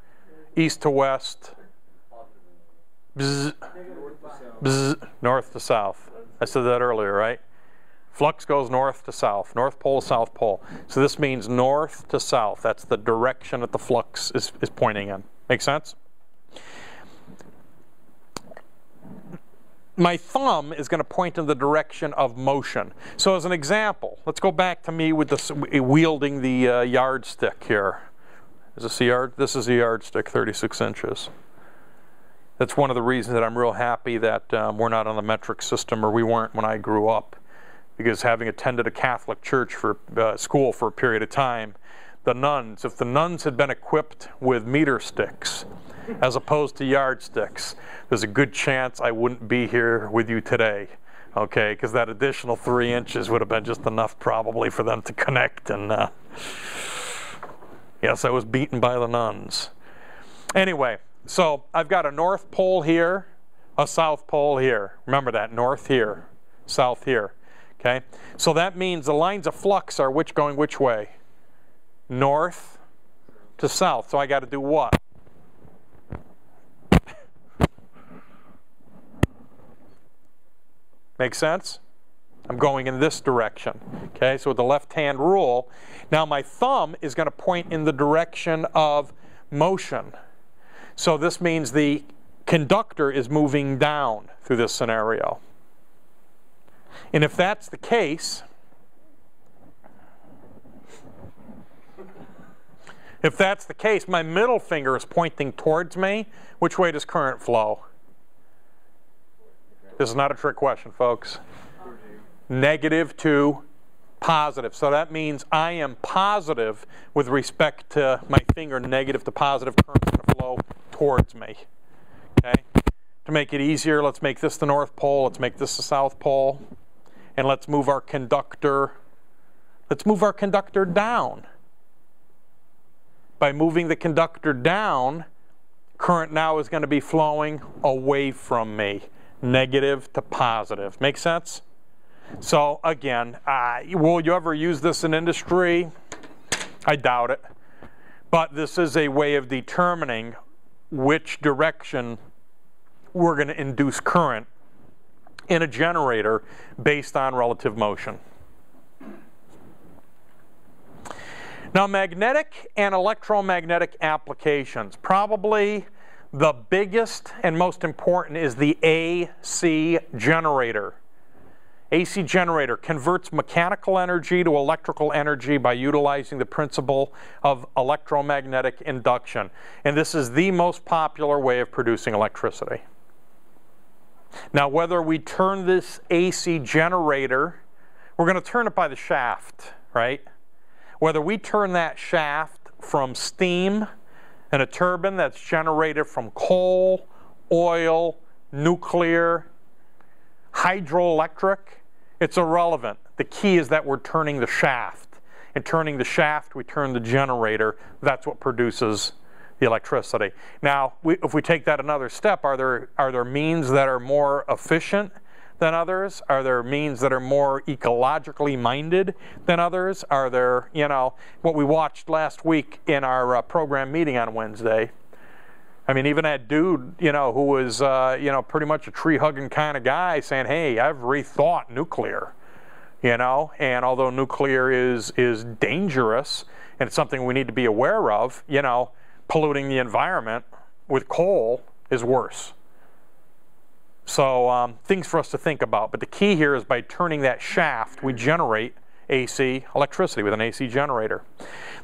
East to west? Bzz, bzz, north to south. I said that earlier, right? Flux goes north to south. North pole, south pole. So this means north to south. That's the direction that the flux is pointing in. Make sense? My thumb is going to point in the direction of motion. So as an example, let's go back to me with this, wielding the yardstick here. Is this a yard? This is a yardstick, 36 inches. That's one of the reasons that I'm real happy that we're not on the metric system, or we weren't when I grew up. Because having attended a Catholic church for school for a period of time, the nuns, if the nuns had been equipped with meter sticks as opposed to yardsticks, there's a good chance I wouldn't be here with you today, okay? Because that additional 3 inches would have been just enough probably for them to connect. And yes, I was beaten by the nuns. Anyway, so I've got a north pole here, a south pole here. Remember that, north here, south here, okay? So that means the lines of flux are going which way? North to south. So I got to do what? Make sense? I'm going in this direction. Okay, so with the left-hand rule, now my thumb is going to point in the direction of motion. So this means the conductor is moving down through this scenario. And if that's the case, If that's the case, my middle finger is pointing towards me. Which way does current flow? This is not a trick question, folks. Negative to positive. So that means I am positive with respect to my finger, negative to positive. Current's going to flow towards me. Okay? To make it easier, let's make this the North Pole. Let's make this the South Pole. And let's move our conductor. Let's move our conductor down. By moving the conductor down, current now is going to be flowing away from me, negative to positive. Make sense? So again, will you ever use this in industry? I doubt it. But this is a way of determining which direction we're going to induce current in a generator based on relative motion. Now, magnetic and electromagnetic applications. Probably the biggest and most important is the AC generator. AC generator converts mechanical energy to electrical energy by utilizing the principle of electromagnetic induction. And this is the most popular way of producing electricity. Now, whether we turn this AC generator, we're going to turn it by the shaft, right? Whether we turn that shaft from steam and a turbine that's generated from coal, oil, nuclear, hydroelectric, it's irrelevant. The key is that we're turning the shaft. And turning the shaft, we turn the generator. That's what produces the electricity. Now, if we take that another step, are there means that are more efficient than others? Are there means that are more ecologically minded than others? Are there, you know, what we watched last week in our program meeting on Wednesday? I mean, even that dude, you know, who was, you know, pretty much a tree-hugging kind of guy saying, hey, I've rethought nuclear, you know, and although nuclear is dangerous and it's something we need to be aware of, you know, polluting the environment with coal is worse. So things for us to think about. But the key here is by turning that shaft, we generate AC electricity with an AC generator.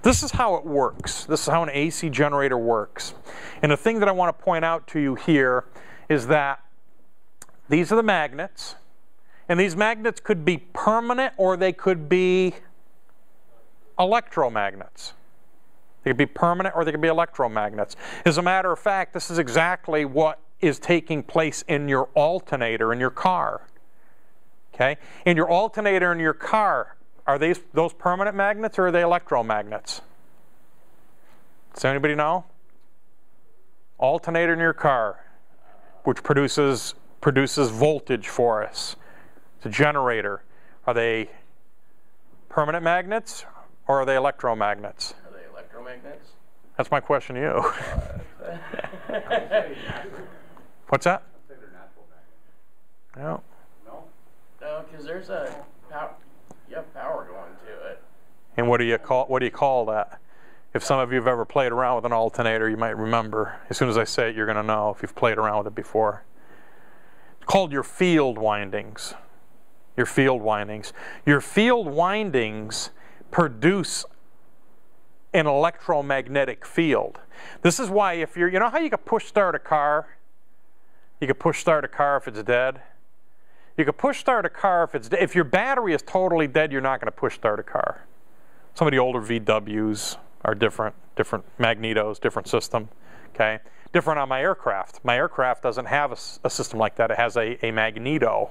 This is how it works. This is how an AC generator works. And the thing that I want to point out to you here is that these are the magnets. And these magnets could be permanent or they could be electromagnets. They could be permanent or they could be electromagnets. As a matter of fact, this is exactly what is taking place in your alternator in your car. Okay? In your alternator in your car, are those permanent magnets or are they electromagnets? Does anybody know? Alternator in your car, which produces voltage for us. It's a generator. Are they permanent magnets or are they electromagnets? Are they electromagnets? That's my question to you. What's that? I'd say they're natural magnets. No. No? No, because there's you have power going to it. And what do you call that? If some of you have ever played around with an alternator, you might remember. As soon as I say it, you're going to know if you've played around with it before. It's called your field windings. Your field windings. Your field windings produce an electromagnetic field. This is why if you know how you could push start a car? You could push start a car if it's dead. You could push start a car if it's dead. If your battery is totally dead, you're not going to push start a car. Some of the older VWs are different magnetos, different system. Okay, different on my aircraft. My aircraft doesn't have a system like that. It has a magneto.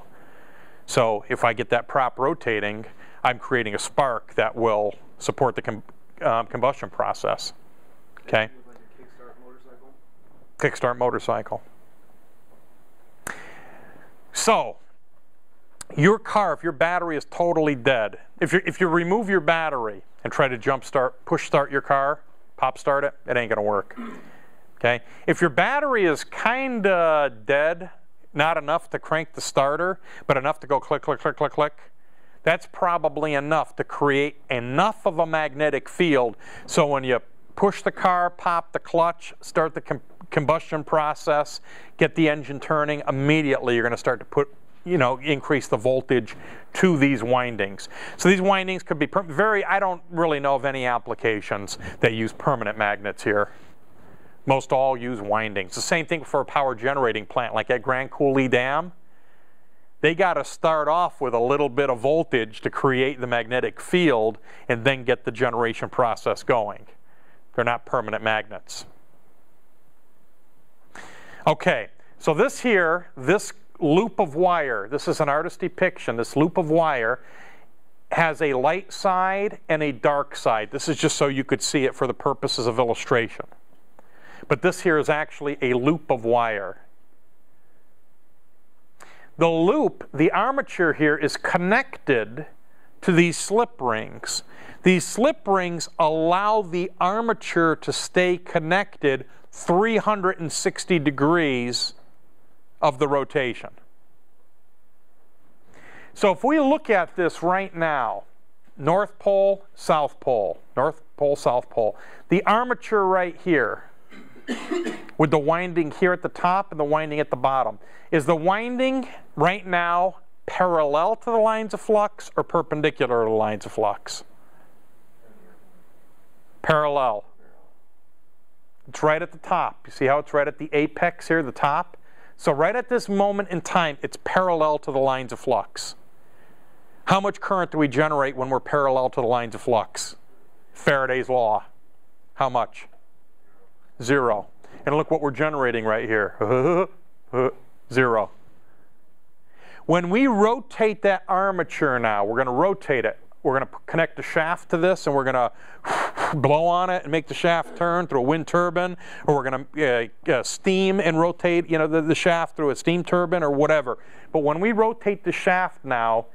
So if I get that prop rotating, I'm creating a spark that will support the combustion process. Okay. Like a kickstart motorcycle. Kickstart motorcycle. So, your car, if your battery is totally dead, if you remove your battery and try to push start your car, pop start it, it ain't gonna work. Okay? If your battery is kinda dead, not enough to crank the starter, but enough to go click, click, click, click, click, that's probably enough to create enough of a magnetic field so when you push the car, pop the clutch, start the combustion process, get the engine turning, immediately you're going to start to increase the voltage to these windings. So these windings could be I don't really know of any applications that use permanent magnets here. Most all use windings. The same thing for a power generating plant, like at Grand Coulee Dam. They got to start off with a little bit of voltage to create the magnetic field and then get the generation process going. They're not permanent magnets. Okay, so this loop of wire, this is an artist's depiction, this loop of wire has a light side and a dark side. This is just so you could see it for the purposes of illustration. But this here is actually a loop of wire. The loop, the armature here, is connected to these slip rings. These slip rings allow the armature to stay connected 360 degrees of the rotation. So if we look at this right now, North Pole, South Pole, North Pole, South Pole, the armature right here, with the winding here at the top and the winding at the bottom. Is the winding right now parallel to the lines of flux or perpendicular to the lines of flux? Parallel. It's right at the top. You see how it's right at the apex here, the top? So right at this moment in time, it's parallel to the lines of flux. How much current do we generate when we're parallel to the lines of flux? Faraday's law. How much? 0. And look what we're generating right here. 0. When we rotate that armature now, we're going to rotate it. We're going to connect the shaft to this, and we're going to blow on it and make the shaft turn through a wind turbine, or we're going to steam and rotate the shaft through a steam turbine or whatever. But when we rotate the shaft now,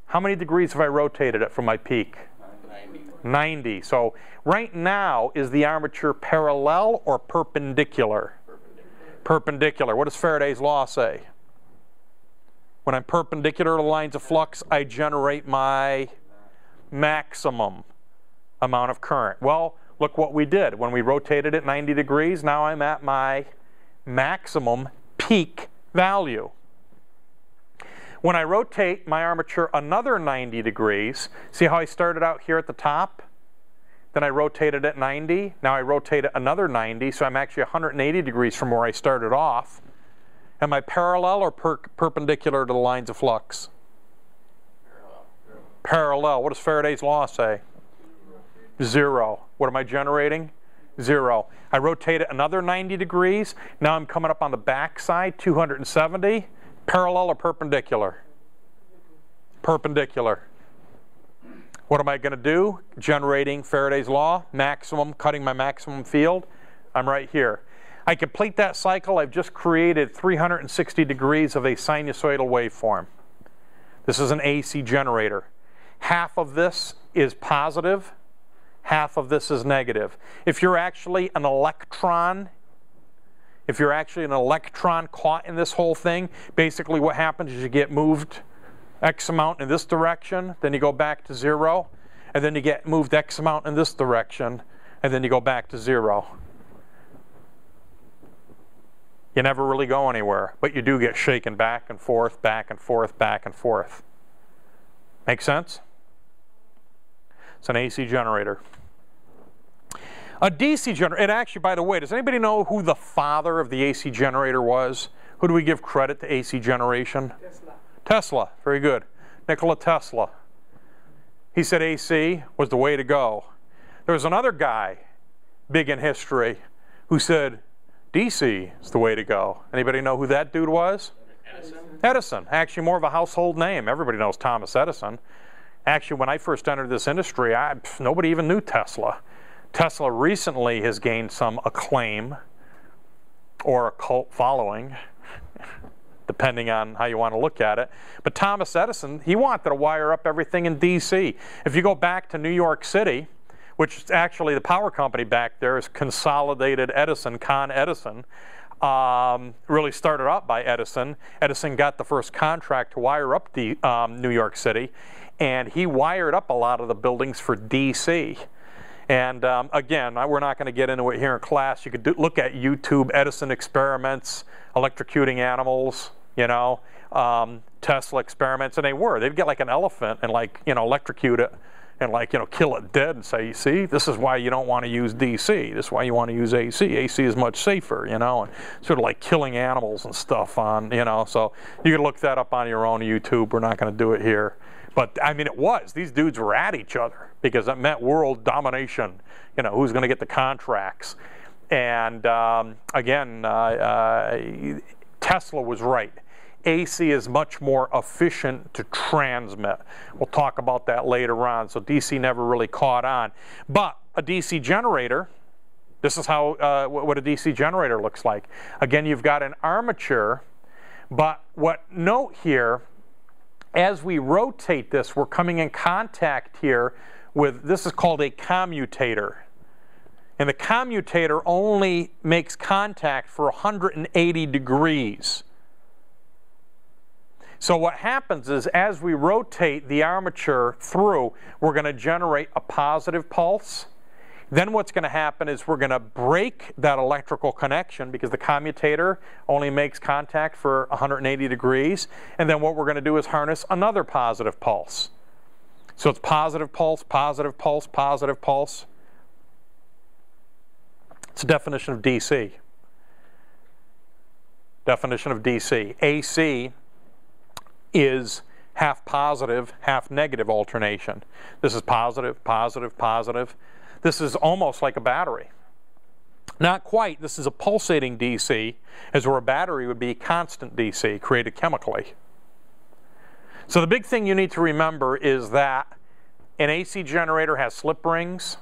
how many degrees have I rotated it from my peak? 90. So right now, is the armature parallel or perpendicular? Perpendicular. What does Faraday's law say? When I'm perpendicular to the lines of flux, I generate my maximum amount of current. Well, look what we did. When we rotated it 90 degrees, now I'm at my maximum peak value. When I rotate my armature another 90 degrees, see how I started out here at the top? Then I rotated it 90. Now I rotate it another 90, so I'm actually 180 degrees from where I started off. Am I parallel or perpendicular to the lines of flux? Parallel. What does Faraday's law say? 0. What am I generating? 0. I rotate it another 90 degrees. Now I'm coming up on the back side, 270. Parallel or perpendicular? Perpendicular. What am I going to do? Generating Faraday's law, maximum, cutting my maximum field. I'm right here. I complete that cycle. I've just created 360 degrees of a sinusoidal waveform. This is an AC generator. Half of this is positive, half of this is negative. If you're actually an electron caught in this whole thing, basically what happens is you get moved X amount in this direction, then you go back to 0, and then you get moved X amount in this direction, and then you go back to 0. You never really go anywhere, but you do get shaken back and forth, back and forth, back and forth. Make sense? It's an AC generator. A DC generator, and actually, by the way, does anybody know who the father of the AC generator was? Who do we give credit to AC generation? Tesla. Tesla, very good. Nikola Tesla. He said AC was the way to go. There was another guy, big in history, who said DC is the way to go. Anybody know who that dude was? Edison. Edison. Actually, more of a household name. Everybody knows Thomas Edison. Actually, when I first entered this industry, nobody even knew Tesla. Tesla recently has gained some acclaim or a cult following, depending on how you want to look at it. But Thomas Edison, he wanted to wire up everything in DC. If you go back to New York City, which is actually the power company back there is Consolidated Edison, Con Edison, really started out by Edison. Edison got the first contract to wire up the New York City, and he wired up a lot of the buildings for DC. And again, we're not going to get into it here in class. You could look at YouTube, Edison experiments, electrocuting animals, you know. Tesla experiments, and they were. They'd get like an elephant and like, you know, electrocute it and like, you know, kill it dead and say, you see, this is why you don't want to use DC. This is why you want to use AC. AC is much safer, you know, and sort of like killing animals and stuff on, you know. So you can look that up on your own YouTube. We're not going to do it here. But I mean, it was. These dudes were at each other because it meant world domination. You know, who's going to get the contracts? And again, Tesla was right. AC is much more efficient to transmit. We'll talk about that later on. So DC never really caught on. But a DC generator, this is how what a DC generator looks like. Again, you've got an armature, but note here, as we rotate this, we're coming in contact here with, this is called a commutator. And the commutator only makes contact for 180 degrees. So what happens is, as we rotate the armature through, we're going to generate a positive pulse. Then what's going to happen is we're going to break that electrical connection because the commutator only makes contact for 180 degrees. And then what we're going to do is harness another positive pulse. So it's positive pulse, positive pulse, positive pulse. It's a definition of DC. Definition of DC. AC is half positive, half negative alternation. This is positive, positive, positive. This is almost like a battery. Not quite. This is a pulsating DC, as where a battery would be constant DC, created chemically. So the big thing you need to remember is that an AC generator has slip rings,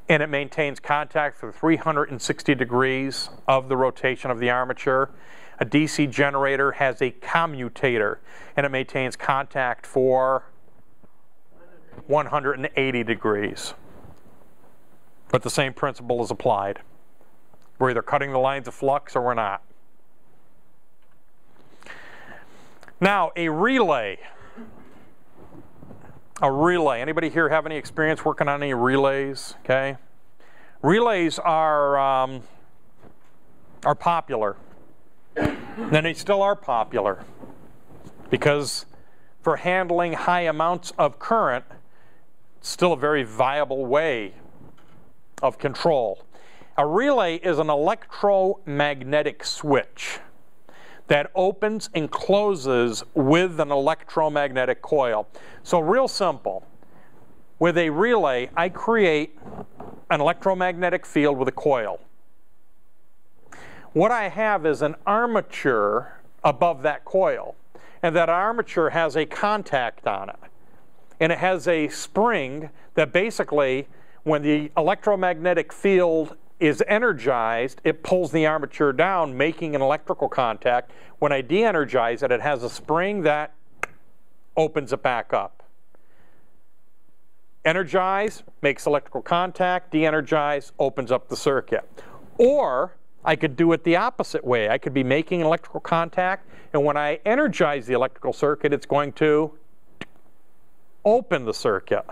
and it maintains contact for 360 degrees of the rotation of the armature. A DC generator has a commutator, and it maintains contact for 180 degrees. But the same principle is applied. We're either cutting the lines of flux or we're not. Now, a relay. A relay. Anybody here have any experience working on any relays? Okay. Relays are popular. And they still are popular because for handling high amounts of current, it's still a very viable way of control. A relay is an electromagnetic switch that opens and closes with an electromagnetic coil. So real simple. With a relay, I create an electromagnetic field with a coil. What I have is an armature above that coil, and that armature has a contact on it. And it has a spring that basically, when the electromagnetic field is energized, it pulls the armature down, making an electrical contact. When I de-energize it, it has a spring that opens it back up. Energize, makes electrical contact, de-energize, opens up the circuit. Or I could do it the opposite way. I could be making electrical contact, and when I energize the electrical circuit, it's going to open the circuit.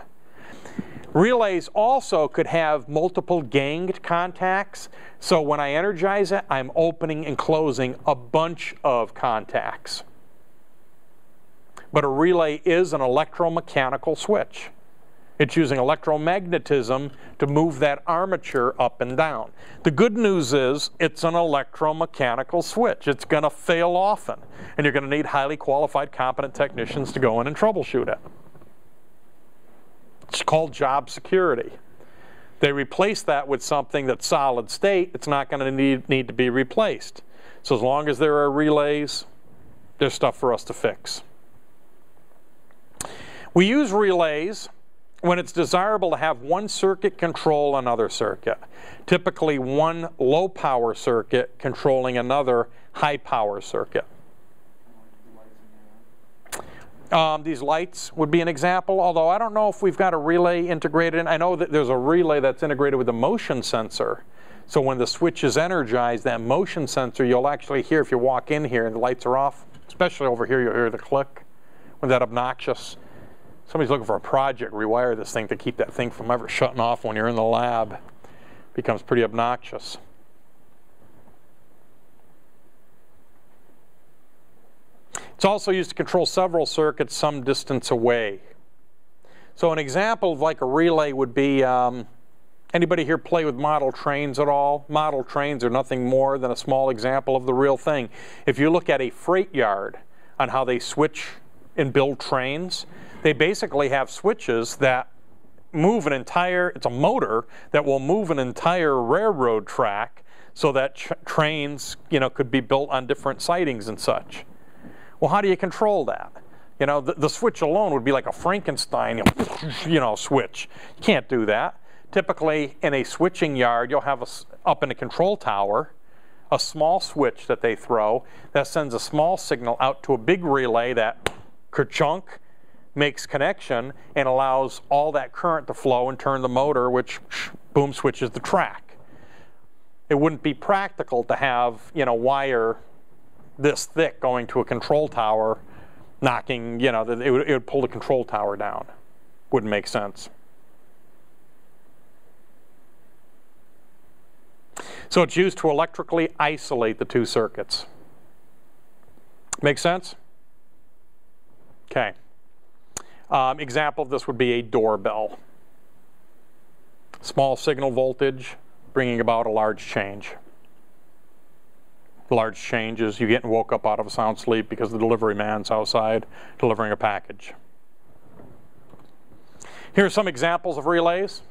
Relays also could have multiple ganged contacts, so when I energize it, I'm opening and closing a bunch of contacts. But a relay is an electromechanical switch. It's using electromagnetism to move that armature up and down. The good news is it's an electromechanical switch. It's going to fail often, and you're going to need highly qualified, competent technicians to go in and troubleshoot it. It's called job security. They replace that with something that's solid state. It's not going to need to be replaced. So as long as there are relays, there's stuff for us to fix. We use relays when it's desirable to have one circuit control another circuit. Typically one low power circuit controlling another high power circuit. These lights would be an example, although I don't know if we've got a relay integrated in. I know that there's a relay that's integrated with a motion sensor. So when the switch is energized, that motion sensor, you'll actually hear if you walk in here and the lights are off, especially over here, you'll hear the click with that obnoxious. Somebody's looking for a project, rewire this thing to keep that thing from ever shutting off when you're in the lab. It becomes pretty obnoxious. It's also used to control several circuits some distance away. So an example of like a relay would be, anybody here play with model trains at all? Model trains are nothing more than a small example of the real thing. If you look at a freight yard on how they switch and build trains, they basically have switches that move an entire, it's a motor that will move an entire railroad track so that trains, could be built on different sidings and such. Well, how do you control that? The switch alone would be like a Frankenstein, switch. You can't do that. Typically, in a switching yard, you'll have up in a control tower, a small switch that they throw that sends a small signal out to a big relay that ka-chunk makes connection and allows all that current to flow and turn the motor, which boom switches the track. It wouldn't be practical to have wire this thick going to a control tower, knocking, it would pull the control tower down. Wouldn't make sense. So it's used to electrically isolate the two circuits. Make sense? Okay. Example of this would be a doorbell. Small signal voltage bringing about a large change. Large change is you getting woke up out of a sound sleep because the delivery man's outside delivering a package. Here are some examples of relays.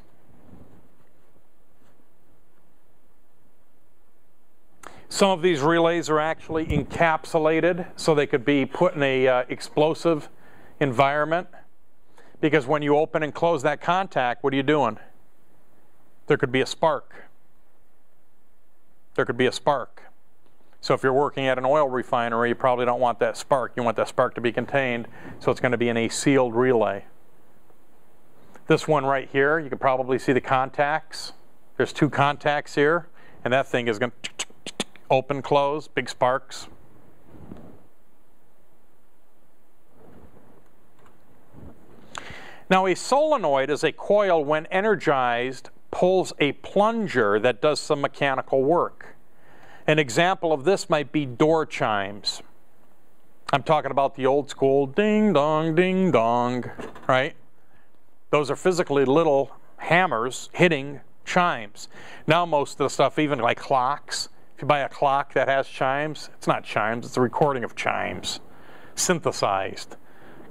Some of these relays are actually encapsulated so they could be put in a explosive environment, because when you open and close that contact, what are you doing? There could be a spark. There could be a spark. So if you're working at an oil refinery, you probably don't want that spark. You want that spark to be contained, so it's going to be in a sealed relay. This one right here, you can probably see the contacts. There's two contacts here, and that thing is going to open, close, big sparks. Now a solenoid is a coil when energized pulls a plunger that does some mechanical work. An example of this might be door chimes. I'm talking about the old school ding dong, right? Those are physically little hammers hitting chimes. Now most of the stuff, even like clocks, if you buy a clock that has chimes, it's not chimes, it's a recording of chimes, synthesized,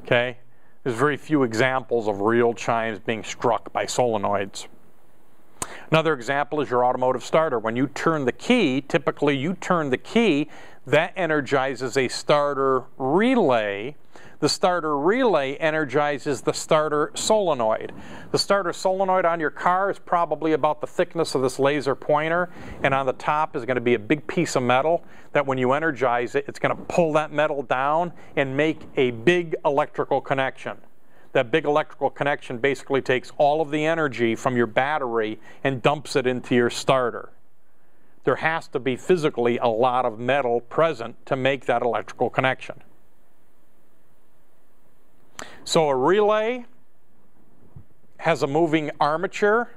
okay? There's very few examples of real chimes being struck by solenoids. Another example is your automotive starter. When you turn the key, typically you turn the key, that energizes a starter relay. The starter relay energizes the starter solenoid. The starter solenoid on your car is probably about the thickness of this laser pointer, and on the top is going to be a big piece of metal that when you energize it, it's going to pull that metal down and make a big electrical connection. That big electrical connection basically takes all of the energy from your battery and dumps it into your starter. There has to be physically a lot of metal present to make that electrical connection. So a relay has a moving armature.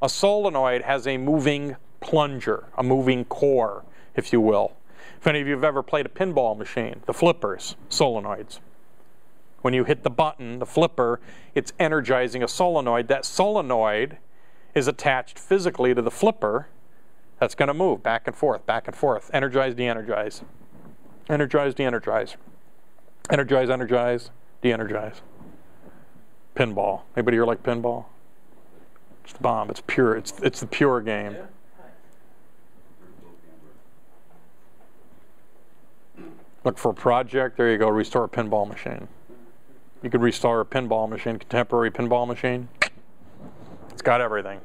A solenoid has a moving plunger, a moving core, if you will. If any of you have ever played a pinball machine, the flippers, solenoids. When you hit the button, the flipper, it's energizing a solenoid. That solenoid is attached physically to the flipper that's going to move back and forth, energize, de-energize, energize, de-energize, energize, energize, de-energize. Pinball. Anybody here like pinball? It's the bomb. It's pure. It's the pure game. Look for a project. There you go. Restore a pinball machine. You could restore a pinball machine, contemporary pinball machine. It's got everything.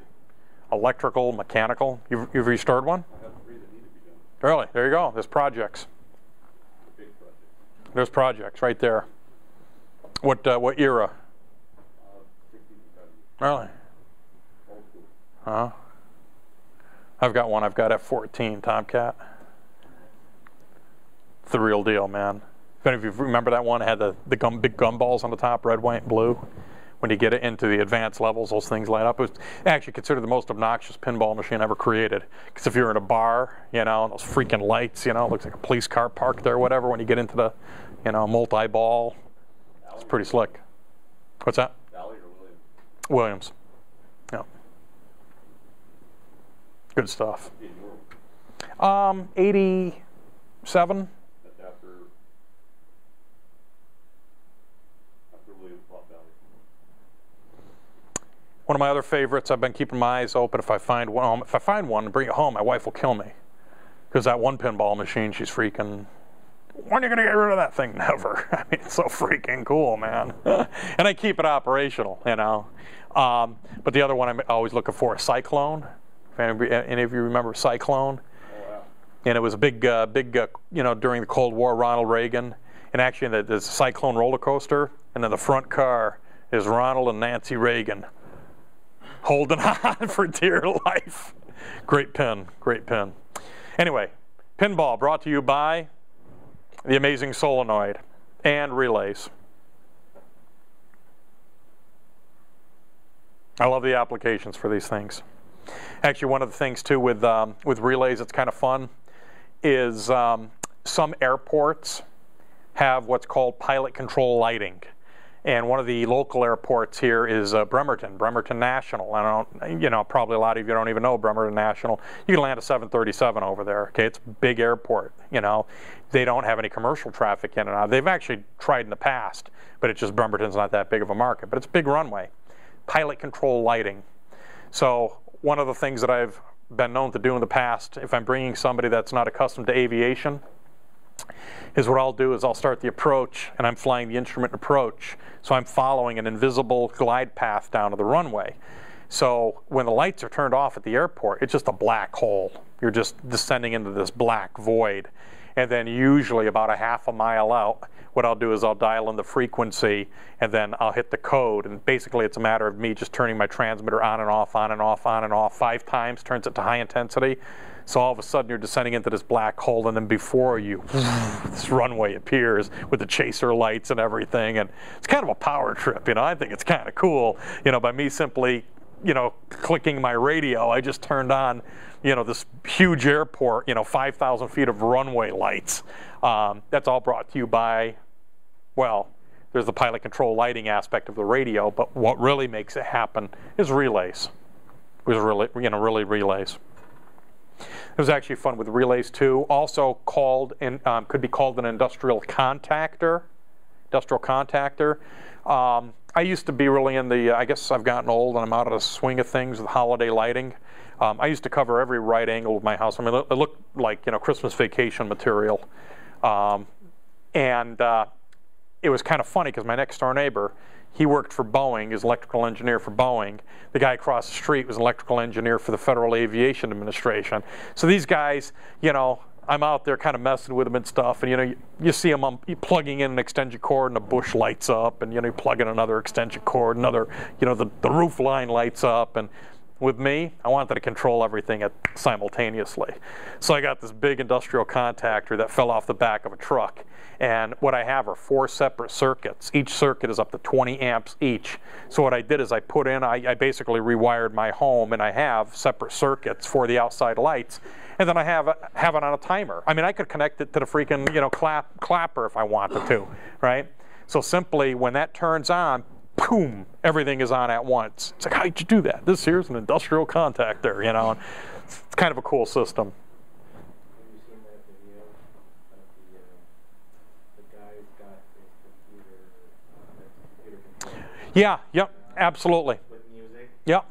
Electrical, mechanical. You've restored one? I have 3 that need to be done. Really? There you go. There's projects. Big project. There's projects right there. What era? 60s and 70s. Really? Old school. Huh? I've got one. I've got F-14 Tomcat. It's the real deal, man. If any of you remember that one, it had the big gumballs on the top, red, white, and blue. When you get it into the advanced levels, those things light up. It was actually considered the most obnoxious pinball machine ever created. Because if you're in a bar, and those freaking lights, it looks like a police car parked there or whatever when you get into the you know, multi-ball. It's pretty slick. What's that? Valley or Williams? Williams. Yeah. Good stuff. 87. That's after Williams bought Valley. One of my other favorites, I've been keeping my eyes open. If I find one and bring it home, my wife will kill me. Because that one pinball machine, she's freaking, when are you going to get rid of that thing? Never. I mean, it's so freaking cool, man. And I keep it operational, you know. But the other one I'm always looking for is Cyclone. If any of you remember Cyclone? Oh, wow. And it was a big, you know, during the Cold War, Ronald Reagan. And actually, there's a Cyclone roller coaster. And in the front car is Ronald and Nancy Reagan holding on for dear life. Great pin, great pin. Anyway, pinball brought to you by the amazing solenoid and relays. I love the applications for these things. Actually, one of the things too with relays that's kind of fun is some airports have what's called pilot control lighting. And one of the local airports here is Bremerton National. I don't, you know, probably a lot of you don't even know Bremerton National. You can land a 737 over there. Okay, it's a big airport. You know, they don't have any commercial traffic in and out. They've actually tried in the past, but it's just Bremerton's not that big of a market. But it's a big runway. Pilot control lighting. So one of the things that I've been known to do in the past, if I'm bringing somebody that's not accustomed to aviation, is what I'll do is I'll start the approach, and I'm flying the instrument approach. So I'm following an invisible glide path down to the runway. So when the lights are turned off at the airport, it's just a black hole. You're just descending into this black void. And then usually about a half a mile out, what I'll do is I'll dial in the frequency, and then I'll hit the code. And basically it's a matter of me just turning my transmitter on and off, on and off, on and off 5 times, turns it to high intensity. So all of a sudden you're descending into this black hole, and then before you, this runway appears with the chaser lights and everything. And it's kind of a power trip, you know. I think it's kind of cool, you know, by me simply, you know, clicking my radio, I just turned on, you know, this huge airport, you know, 5,000 feet of runway lights. That's all brought to you by, well, there's the pilot control lighting aspect of the radio, but what really makes it happen is relays. It was really, you know, really relays. It was actually fun with relays too. Also called, could be called an industrial contactor. I used to be really in the, I guess I've gotten old and I'm out of the swing of things with holiday lighting. I used to cover every right angle of my house. I mean, it looked like, you know, Christmas vacation material. It was kind of funny because my next door neighbor, he worked for Boeing, is electrical engineer for Boeing. The guy across the street was an electrical engineer for the Federal Aviation Administration. So these guys, you know, I'm out there kind of messing with them and stuff, and you know, you see them plugging in an extension cord and the bush lights up, and you know, you plug in another extension cord, another, you know, the roof line lights up, and with me, I wanted to control everything simultaneously. So I got this big industrial contactor that fell off the back of a truck. And what I have are 4 separate circuits. Each circuit is up to 20 amps each. So what I did is I basically rewired my home, and I have separate circuits for the outside lights. And then I have it on a timer. I mean, I could connect it to the freaking, you know, clapper if I wanted to, right? So simply when that turns on, boom, everything is on at once. It's like, how did you do that? This here's an industrial contactor, you know. It's kind of a cool system. Have you seen that video of the guy's got his computer controller? Yeah, yep, absolutely. With music? Yep.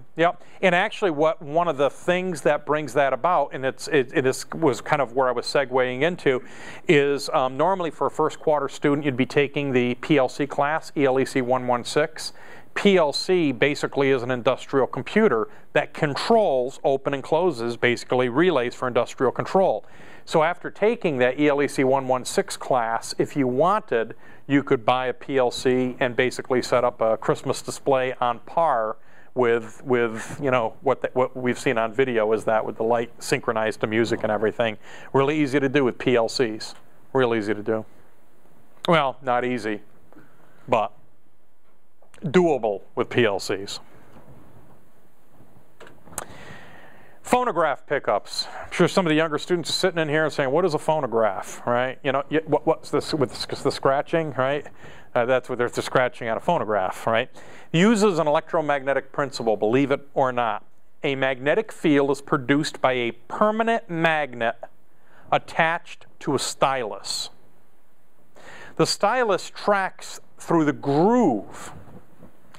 And actually one of the things that brings that about, and was kind of where I was segueing into, is normally for a first quarter student, you'd be taking the PLC class, ELEC 116. PLC basically is an industrial computer that controls, open and closes, basically relays for industrial control. So after taking that ELEC 116 class, if you wanted, you could buy a PLC and basically set up a Christmas display on par with you know, what we've seen on video is that with the light synchronized to music and everything. Really easy to do with PLCs. Real easy to do. Well, not easy, but doable with PLCs. Phonograph pickups. I'm sure some of the younger students are sitting in here and saying, what is a phonograph, right? You know, what's this with the scratching, right? That's what they're scratching on a phonograph, right? Uses an electromagnetic principle, believe it or not. A magnetic field is produced by a permanent magnet attached to a stylus. The stylus tracks through the groove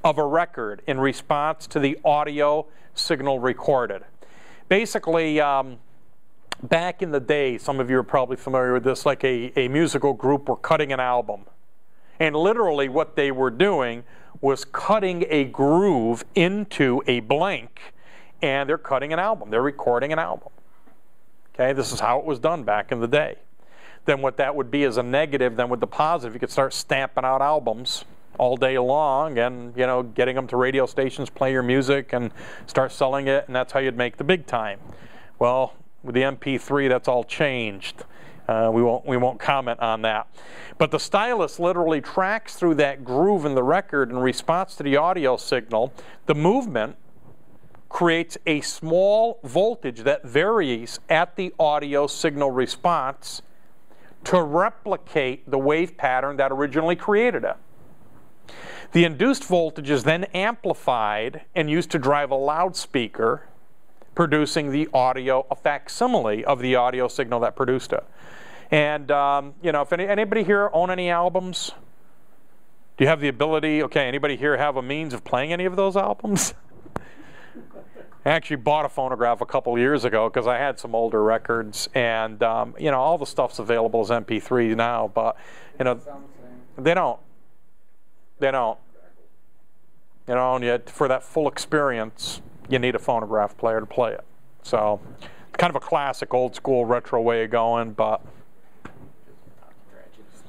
of a record in response to the audio signal recorded. Basically, back in the day, some of you are probably familiar with this, like a musical group were cutting an album. And literally what they were doing was cutting a groove into a blank, and they're cutting an album. They're recording an album. Okay, this is how it was done back in the day. Then what that would be as a negative, then with the positive, you could start stamping out albums all day long and, you know, getting them to radio stations, play your music and start selling it, and that's how you'd make the big time. Well, with the MP3, that's all changed. We won't comment on that. But the stylus literally tracks through that groove in the record in response to the audio signal. The movement creates a small voltage that varies at the audio signal response to replicate the wave pattern that originally created it. The induced voltage is then amplified and used to drive a loudspeaker, producing the audio, a facsimile of the audio signal that produced it. And, you know, if anybody here own any albums? Do you have the ability, okay, anybody here have a means of playing any of those albums? I actually bought a phonograph a couple years ago because I had some older records, and, you know, all the stuff's available as MP3 now, but, you know, they don't. They don't. You know, and yet for that full experience, you need a phonograph player to play it. So, kind of a classic, old school, retro way of going, but.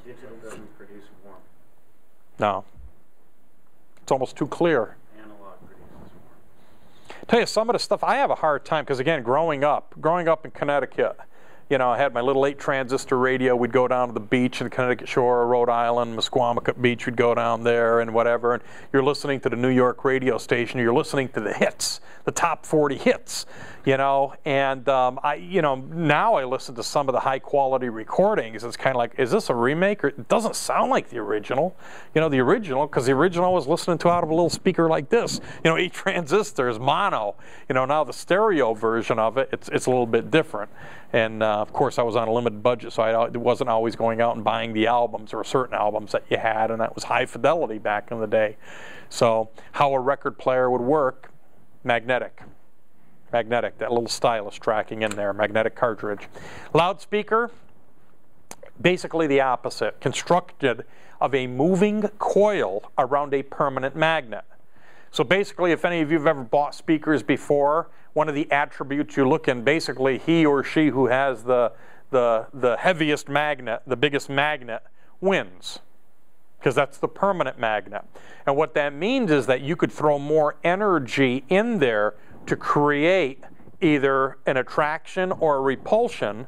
Digital doesn't produce warmth. No. It's almost too clear. Analog produces warmth. Tell you, some of the stuff, I have a hard time, because again, growing up in Connecticut, you know, I had my little 8-transistor radio. We'd go down to the beach in the Connecticut shore, Rhode Island, Musquamacut Beach. We'd go down there and whatever. And you're listening to the New York radio station. You're listening to the hits, the top 40 hits, you know. And you know, now I listen to some of the high-quality recordings. It's kind of like, is this a remake? Or it doesn't sound like the original. You know, the original, because the original I was listening to out of a little speaker like this. You know, 8 transistors, mono. You know, now the stereo version of it, it's a little bit different. And of course, I was on a limited budget, so I wasn't always going out and buying the albums or certain albums that you had, and that was high fidelity back in the day. So how a record player would work, magnetic, that little stylus tracking in there, magnetic cartridge. Loudspeaker, basically the opposite, constructed of a moving coil around a permanent magnet. So basically, if any of you have ever bought speakers before, one of the attributes you look in, basically he or she who has the heaviest magnet, the biggest magnet, wins, because that's the permanent magnet. And what that means is that you could throw more energy in there to create either an attraction or a repulsion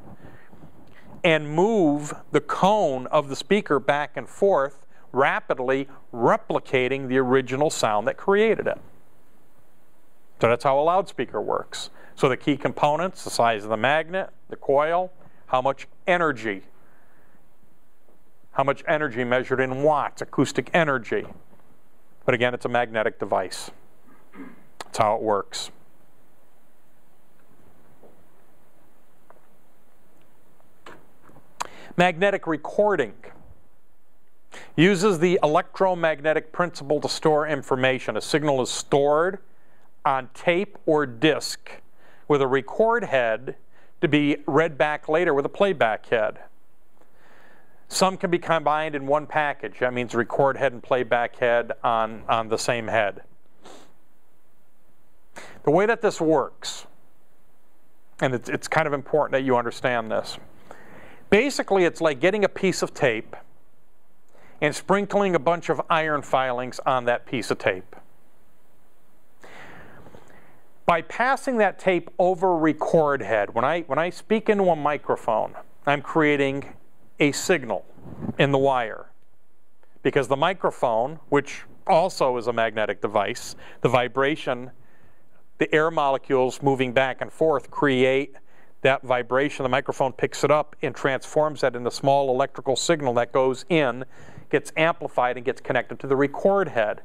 and move the cone of the speaker back and forth, rapidly replicating the original sound that created it. So that's how a loudspeaker works. So the key components, the size of the magnet, the coil, how much energy measured in watts, acoustic energy. But again, it's a magnetic device. That's how it works. Magnetic recording uses the electromagnetic principle to store information. A signal is stored on tape or disc with a record head to be read back later with a playback head. Some can be combined in one package. That means record head and playback head on the same head. The way that this works, and it's kind of important that you understand this. Basically, it's like getting a piece of tape and sprinkling a bunch of iron filings on that piece of tape. By passing that tape over record head, when I speak into a microphone, I'm creating a signal in the wire. Because the microphone, which also is a magnetic device, the the air molecules moving back and forth create that vibration. The microphone picks it up and transforms that into a small electrical signal that goes in, gets amplified, and gets connected to the record head.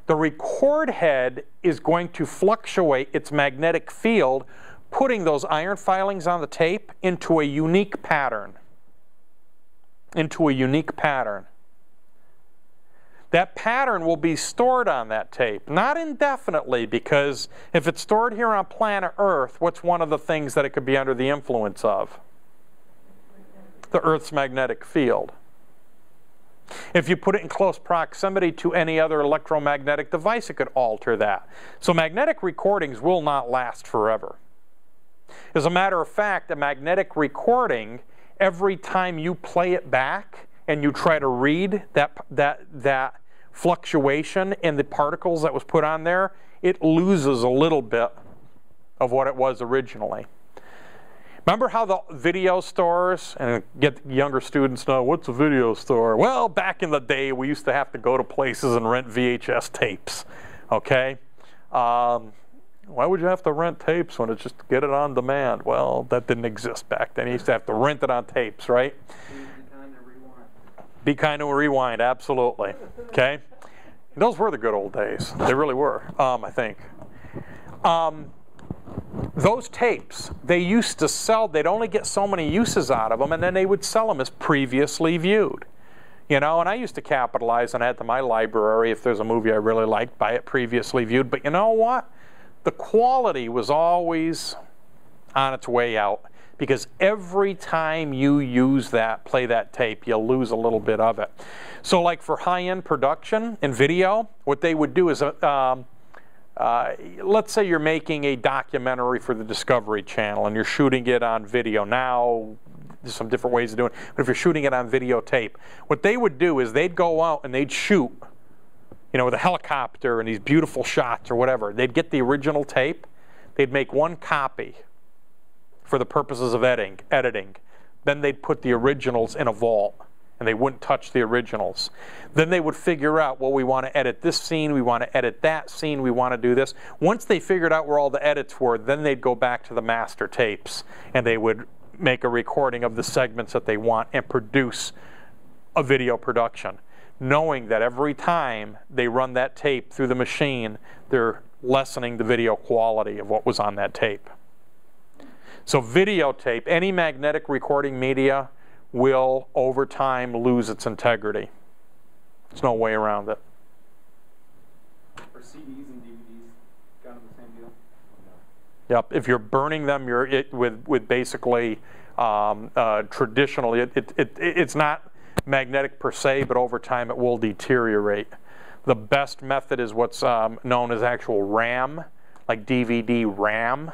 The record head is going to fluctuate its magnetic field, putting those iron filings on the tape into a unique pattern. That pattern will be stored on that tape, not indefinitely, because if it's stored here on planet Earth, what's one of the things that it could be under the influence of? The Earth's magnetic field. If you put it in close proximity to any other electromagnetic device, it could alter that. So magnetic recordings will not last forever. As a matter of fact, a magnetic recording, every time you play it back and you try to read that fluctuation in the particles that was put on there, it loses a little bit of what it was originally. Remember how the video stores, and get younger students to know, what's a video store? Well, back in the day, we used to have to go to places and rent VHS tapes, okay? Why would you have to rent tapes when it's just get it on demand? Well, that didn't exist back then. You used to have to rent it on tapes, right? Be kind to rewind, absolutely. Okay? Those were the good old days. They really were, I think. Those tapes, they used to sell, they'd only get so many uses out of them, and then they would sell them as previously viewed. You know, and I used to capitalize and add to my library, if there's a movie I really liked, buy it previously viewed. But you know what? The quality was always on its way out, because every time you use that, play that tape, you'll lose a little bit of it. So like for high-end production in video, what they would do is, let's say you're making a documentary for the Discovery Channel and you're shooting it on video. Now, there's some different ways of doing it, but if you're shooting it on videotape, what they would do is they'd go out and they'd shoot, you know, with a helicopter and these beautiful shots or whatever. They'd get the original tape, they'd make one copy for the purposes of editing. Then they'd put the originals in a vault, and they wouldn't touch the originals. Then they would figure out, well, we want to edit this scene, we want to edit that scene, we want to do this. Once they figured out where all the edits were, then they'd go back to the master tapes, and they would make a recording of the segments that they want and produce a video production, knowing that every time they run that tape through the machine, they're lessening the video quality of what was on that tape. So videotape, any magnetic recording media, will over time lose its integrity. There's no way around it. Are CDs and DVDs kind of the same deal? Yep. If you're burning them, with basically traditionally, it's not magnetic per se, but over time it will deteriorate. The best method is what's known as actual RAM, like DVD RAM.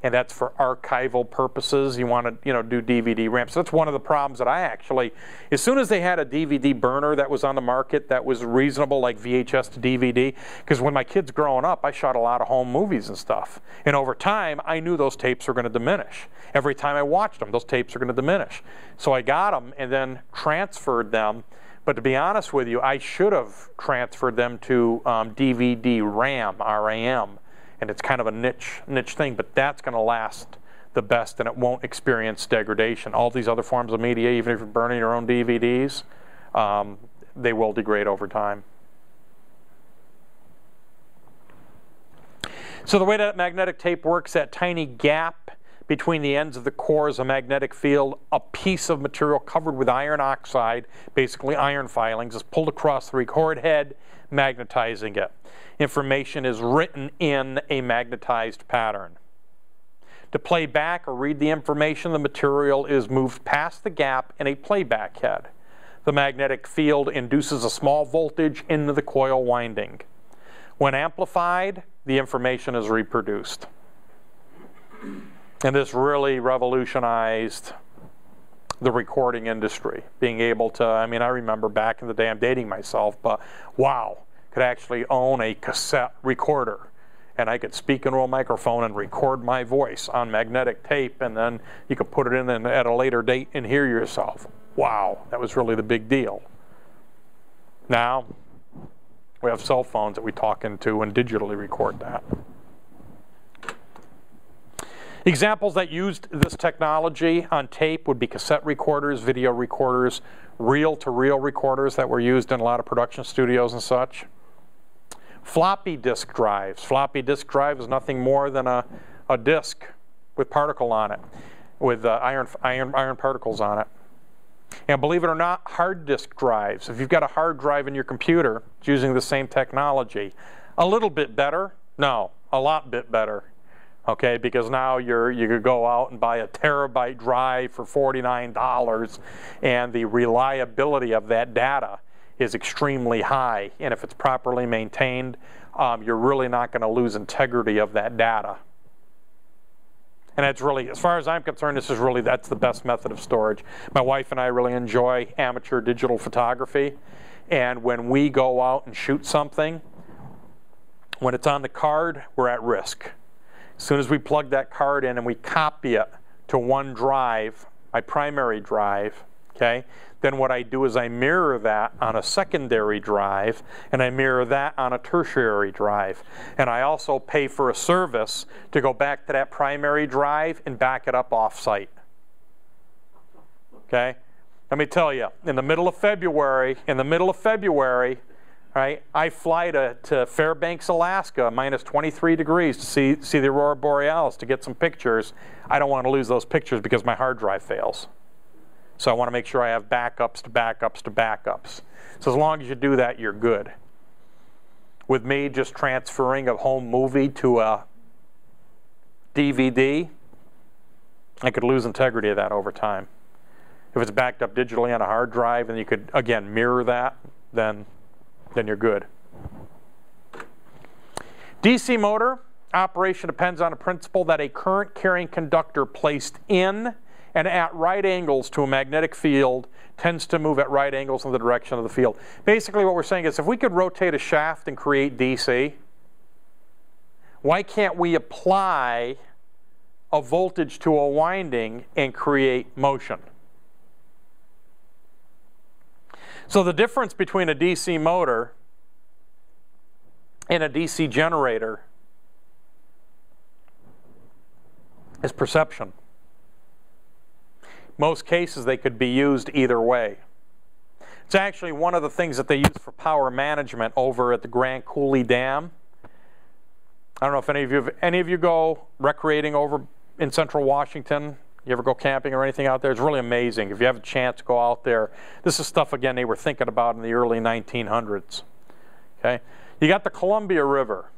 And that's for archival purposes. You want to, do DVD RAM. So that's one of the problems that I actually, as soon as they had a DVD burner that was on the market that was reasonable, like VHS to DVD, because when my kids growing up, I shot a lot of home movies and stuff. And over time, I knew those tapes were going to diminish. Every time I watched them, those tapes are going to diminish. So I got them and then transferred them. But to be honest with you, I should have transferred them to DVD RAM, RAM. And it's kind of a niche thing, but that's going to last the best, and it won't experience degradation. All these other forms of media, even if you're burning your own DVDs, they will degrade over time. So the way that magnetic tape works, that tiny gap between the ends of the core is a magnetic field. A piece of material covered with iron oxide, basically iron filings, is pulled across the record head, magnetizing it. Information is written in a magnetized pattern. To play back or read the information, the material is moved past the gap in a playback head. The magnetic field induces a small voltage into the coil winding. When amplified, the information is reproduced. And this really revolutionized the recording industry, being able to, I remember back in the day, I'm dating myself, but wow, could actually own a cassette recorder, and I could speak into a microphone and record my voice on magnetic tape, and then you could put it in and at a later date and hear yourself. Wow, that was really the big deal. Now, we have cell phones that we talk into and digitally record that. Examples that used this technology on tape would be cassette recorders, video recorders, reel-to-reel recorders that were used in a lot of production studios and such. Floppy disk drives. Floppy disk drive is nothing more than a disk with particle on it, with iron particles on it. And believe it or not, hard disk drives. If you've got a hard drive in your computer, it's using the same technology. A little bit better? No, a lot bit better. Okay, because now you could go out and buy a terabyte drive for $49, and the reliability of that data is extremely high. And if it's properly maintained, you're really not going to lose integrity of that data. And that's really, as far as I'm concerned, that's the best method of storage. My wife and I really enjoy amateur digital photography. And when we go out and shoot something, when it's on the card, we're at risk. As soon as we plug that card in and we copy it to one drive, my primary drive, okay, then what I do is I mirror that on a secondary drive, and I mirror that on a tertiary drive. And I also pay for a service to go back to that primary drive and back it up off-site. Okay? Let me tell you, in the middle of February, right, I fly to Fairbanks, Alaska, minus 23 degrees to see the Aurora Borealis to get some pictures. I don't want to lose those pictures because my hard drive fails. So I want to make sure I have backups to backups to backups. So as long as you do that, you're good. With me just transferring a home movie to a DVD, I could lose integrity of that over time. If it's backed up digitally on a hard drive and you could, again, mirror that, then you're good. DC motor operation depends on a principle that a current carrying conductor placed in and at right angles to a magnetic field tends to move at right angles in the direction of the field. Basically what we're saying is if we could rotate a shaft and create DC, why can't we apply a voltage to a winding and create motion? So the difference between a DC motor and a DC generator is perception. Most cases they could be used either way. It's actually one of the things that they use for power management over at the Grand Coulee Dam. I don't know if any of you go recreating over in central Washington. You ever go camping or anything out there? It's really amazing. If you have a chance to go out there, this is stuff, again, they were thinking about in the early 1900s. Okay? You got the Columbia River.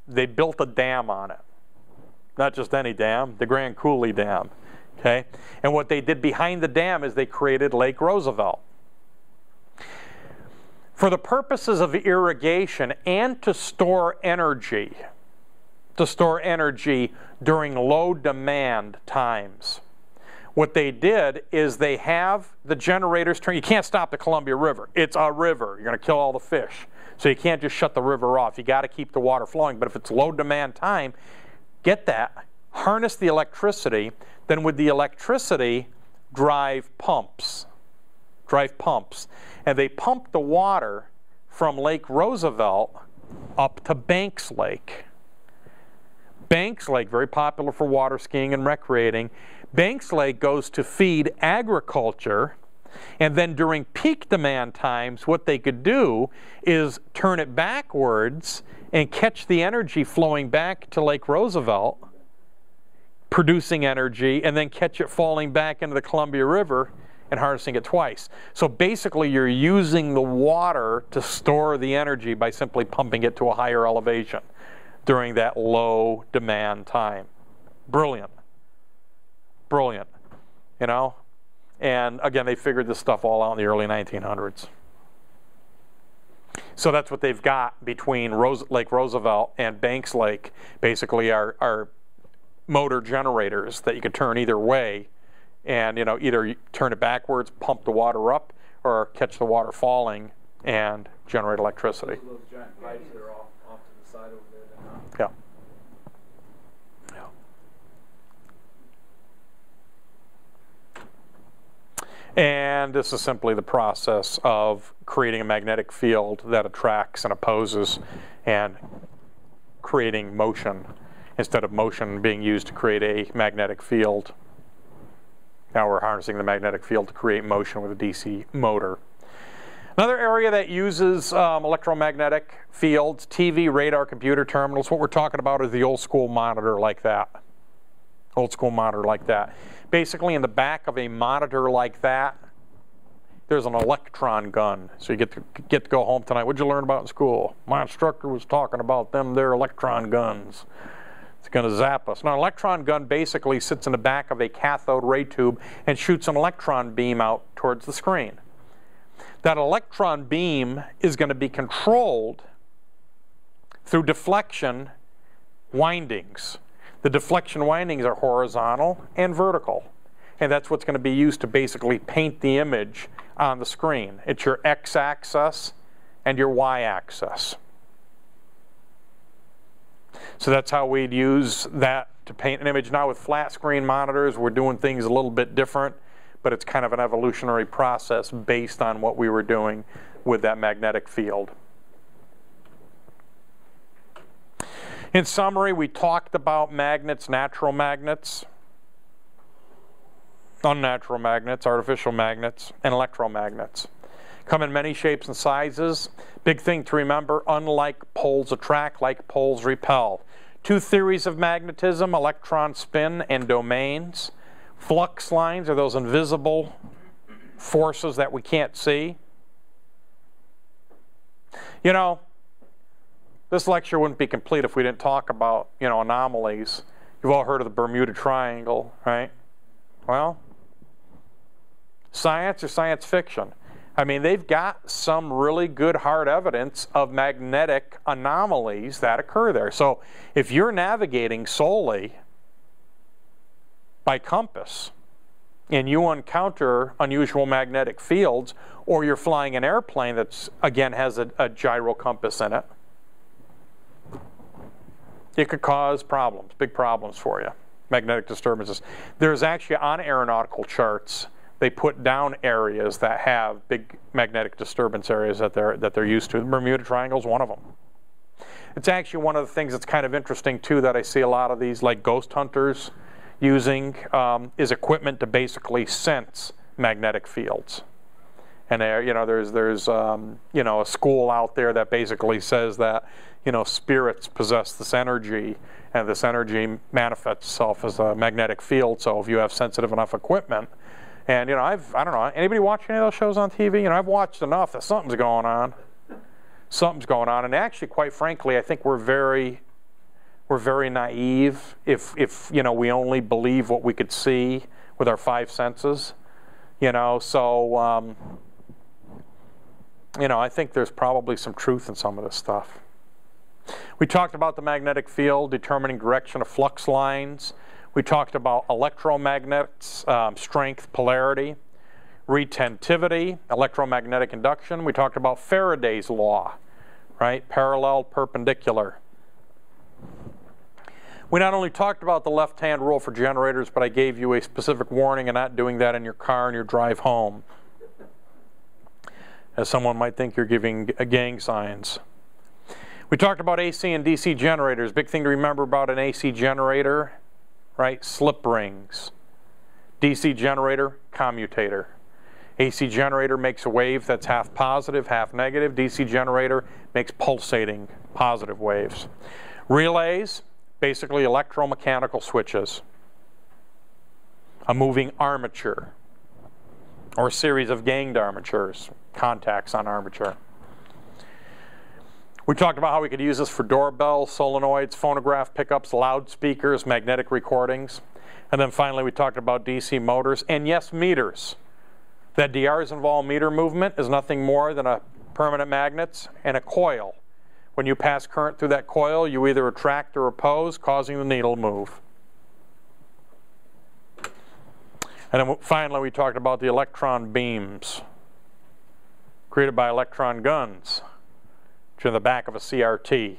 They built a dam on it. Not just any dam, the Grand Coulee Dam. Okay? And what they did behind the dam is they created Lake Roosevelt. For the purposes of irrigation and to store energy during low demand times, what they did is they have the generators turn. You can't stop the Columbia River. It's a river. You're going to kill all the fish. So you can't just shut the river off. You got to keep the water flowing. But if it's low demand time, get that, harness the electricity, then with the electricity, drive pumps. And they pump the water from Lake Roosevelt up to Banks Lake. Banks Lake, very popular for water skiing and recreating. Banks Lake goes to feed agriculture, and then during peak demand times, what they could do is turn it backwards and catch the energy flowing back to Lake Roosevelt, producing energy, and then catch it falling back into the Columbia River and harnessing it twice. So basically you're using the water to store the energy by simply pumping it to a higher elevation during that low demand time. Brilliant. Brilliant. You know? And again, they figured this stuff all out in the early 1900s. So that's what they've got between Lake Roosevelt and Banks Lake, basically are motor generators that you could turn either way, and either you turn it backwards, pump the water up, or catch the water falling and generate electricity. Those giant pipes that are off to the side over there. Yeah. And this is simply the process of creating a magnetic field that attracts and opposes and creating motion instead of motion being used to create a magnetic field. Now we're harnessing the magnetic field to create motion with a DC motor. Another area that uses electromagnetic fields, TV, radar, computer terminals. What we're talking about is the old school monitor like that. Old school monitor like that. Basically in the back of a monitor like that, there's an electron gun. So you get to go home tonight. What'd you learn about in school? My instructor was talking about them, their electron guns. It's going to zap us. Now, an electron gun basically sits in the back of a cathode ray tube and shoots an electron beam out towards the screen. That electron beam is going to be controlled through deflection windings. The deflection windings are horizontal and vertical. And that's what's going to be used to basically paint the image on the screen. It's your x-axis and your y-axis. So that's how we'd use that to paint an image. Now with flat screen monitors, we're doing things a little bit different, but it's kind of an evolutionary process based on what we were doing with that magnetic field. In summary, we talked about magnets, natural magnets, unnatural magnets, artificial magnets, and electromagnets. Come in many shapes and sizes. Big thing to remember, unlike poles attract, like poles repel. Two theories of magnetism, electron spin and domains. Flux lines are those invisible forces that we can't see. You know, this lecture wouldn't be complete if we didn't talk about, anomalies. You've all heard of the Bermuda Triangle, right? Well, science or science fiction? I mean, they've got some really good hard evidence of magnetic anomalies that occur there. So if you're navigating solely by compass and you encounter unusual magnetic fields, or you're flying an airplane that's, again, has a gyro compass in it, it could cause problems, big problems for you, magnetic disturbances. There's actually, on aeronautical charts, they put down areas that have big magnetic disturbance areas that they're used to. The Bermuda Triangle is one of them. It's actually one of the things that's kind of interesting too, that I see a lot of these like ghost hunters using, is equipment to basically sense magnetic fields. And there's a school out there that basically says that spirits possess this energy, and this energy manifests itself as a magnetic field. So if you have sensitive enough equipment, and I don't know, anybody watch any of those shows on TV? I've watched enough that something's going on. Something's going on, and actually, quite frankly, I think we're very naive if we only believe what we could see with our five senses. So I think there's probably some truth in some of this stuff. We talked about the magnetic field, determining direction of flux lines. We talked about electromagnets, strength, polarity, retentivity, electromagnetic induction. We talked about Faraday's law, right? Parallel, perpendicular. We not only talked about the left-hand rule for generators, but I gave you a specific warning of not doing that in your car on your drive home, as someone might think you're giving gang signs. We talked about AC and DC generators. Big thing to remember about an AC generator, right? Slip rings. DC generator, commutator. AC generator makes a wave that's half positive, half negative. DC generator makes pulsating positive waves. Relays, basically electromechanical switches. A moving armature, or a series of ganged armatures, contacts on armature. We talked about how we could use this for doorbells, solenoids, phonograph pickups, loudspeakers, magnetic recordings. And then finally we talked about DC motors, and yes, meters. That DR's involved meter movement is nothing more than a permanent magnet and a coil. When you pass current through that coil, you either attract or oppose, causing the needle to move. And then finally we talked about the electron beams created by electron guns, which are in the back of a CRT.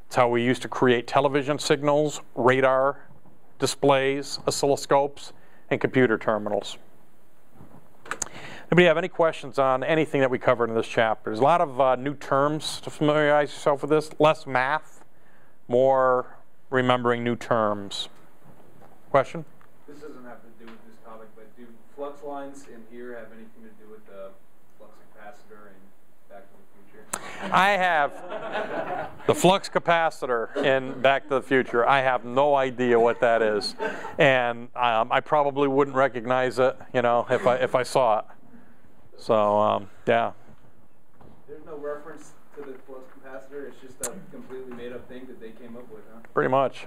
It's how we used to create television signals, radar displays, oscilloscopes, and computer terminals. Anybody have any questions on anything that we covered in this chapter? There's a lot of new terms to familiarize yourself with this. Less math, more remembering new terms. Question? This doesn't have to do with this topic, but do flux lines in here have anything to do with the flux capacitor and Back to the Future? I have the flux capacitor in Back to the Future. I have no idea what that is, and I probably wouldn't recognize it, you know, if I saw it. So yeah. There's no reference to the flux capacitor. It's just a completely made-up thing that they came up with, huh? Pretty much.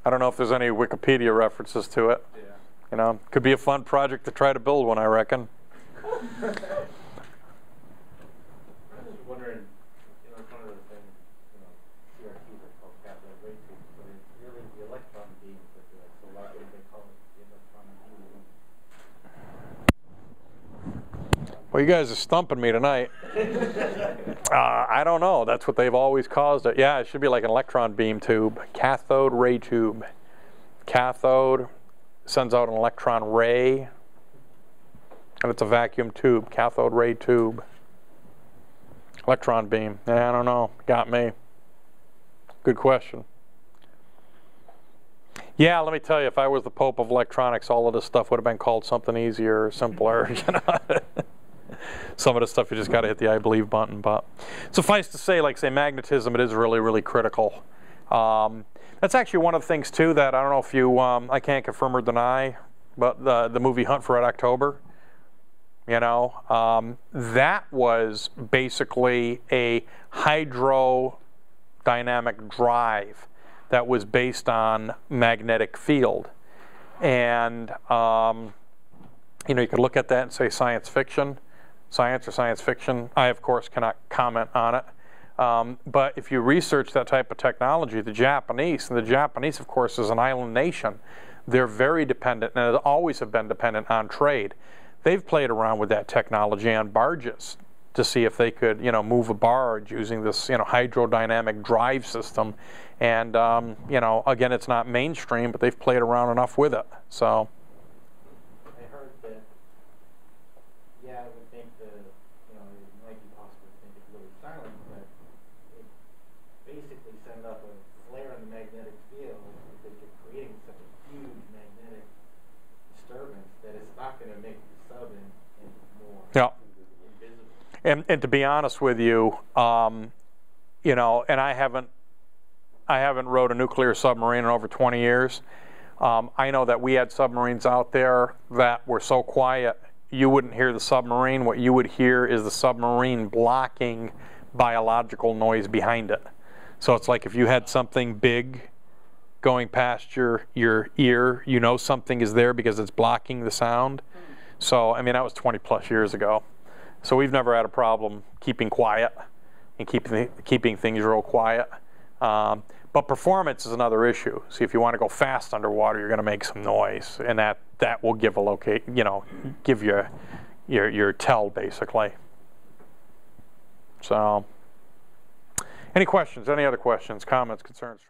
I don't know if there's any Wikipedia references to it. Yeah. You know, could be a fun project to try to build one, I reckon. I was just wondering, you know, one of the things, you know, CRTs are called cathode ray tubes, but it's really the electron beams that do it. So why wouldn't they call it the electron beam? Well, you guys are stumping me tonight. I don't know. That's what they've always caused it. Yeah, it should be like an electron beam tube, cathode ray tube. Cathode sends out an electron ray, and it's a vacuum tube, cathode ray tube. Electron beam. Yeah, I don't know. Got me. Good question. Yeah, let me tell you, if I was the Pope of electronics, all of this stuff would have been called something easier or simpler. You know? Some of the stuff you just got to hit the I believe button. But suffice to say, like say magnetism, it is really, really critical. That's actually one of the things too that I don't know if you, I can't confirm or deny, but the movie Hunt for Red October, you know, that was basically a hydrodynamic drive that was based on magnetic field. And, you know, you could look at that and say science fiction, science or science fiction. I, of course, cannot comment on it. But if you research that type of technology, the Japanese, of course, is an island nation. They're very dependent, and always have been dependent on trade. They've played around with that technology on barges to see if they could, you know, move a barge using this, you know, hydrodynamic drive system. And, you know, again, it's not mainstream, but they've played around enough with it. So. I heard that, yeah, I would think that, you know, it might be possible to think it's really silent, but it basically sends up a flare in the magnetic field because you're creating such a huge magnetic disturbance that it's not going to make the sub any more invisible. And to be honest with you, you know, and I haven't rowed a nuclear submarine in over 20 years. I know that we had submarines out there that were so quiet you wouldn't hear the submarine. What you would hear is the submarine blocking biological noise behind it. So it's like if you had something big going past your ear, you know something is there because it's blocking the sound. So, I mean, that was 20 plus years ago. So we've never had a problem keeping quiet and keeping things real quiet. But performance is another issue. See, if you want to go fast underwater, you're going to make some noise, and that will give a give you your tell basically. So, any questions? Any other questions, comments, concerns?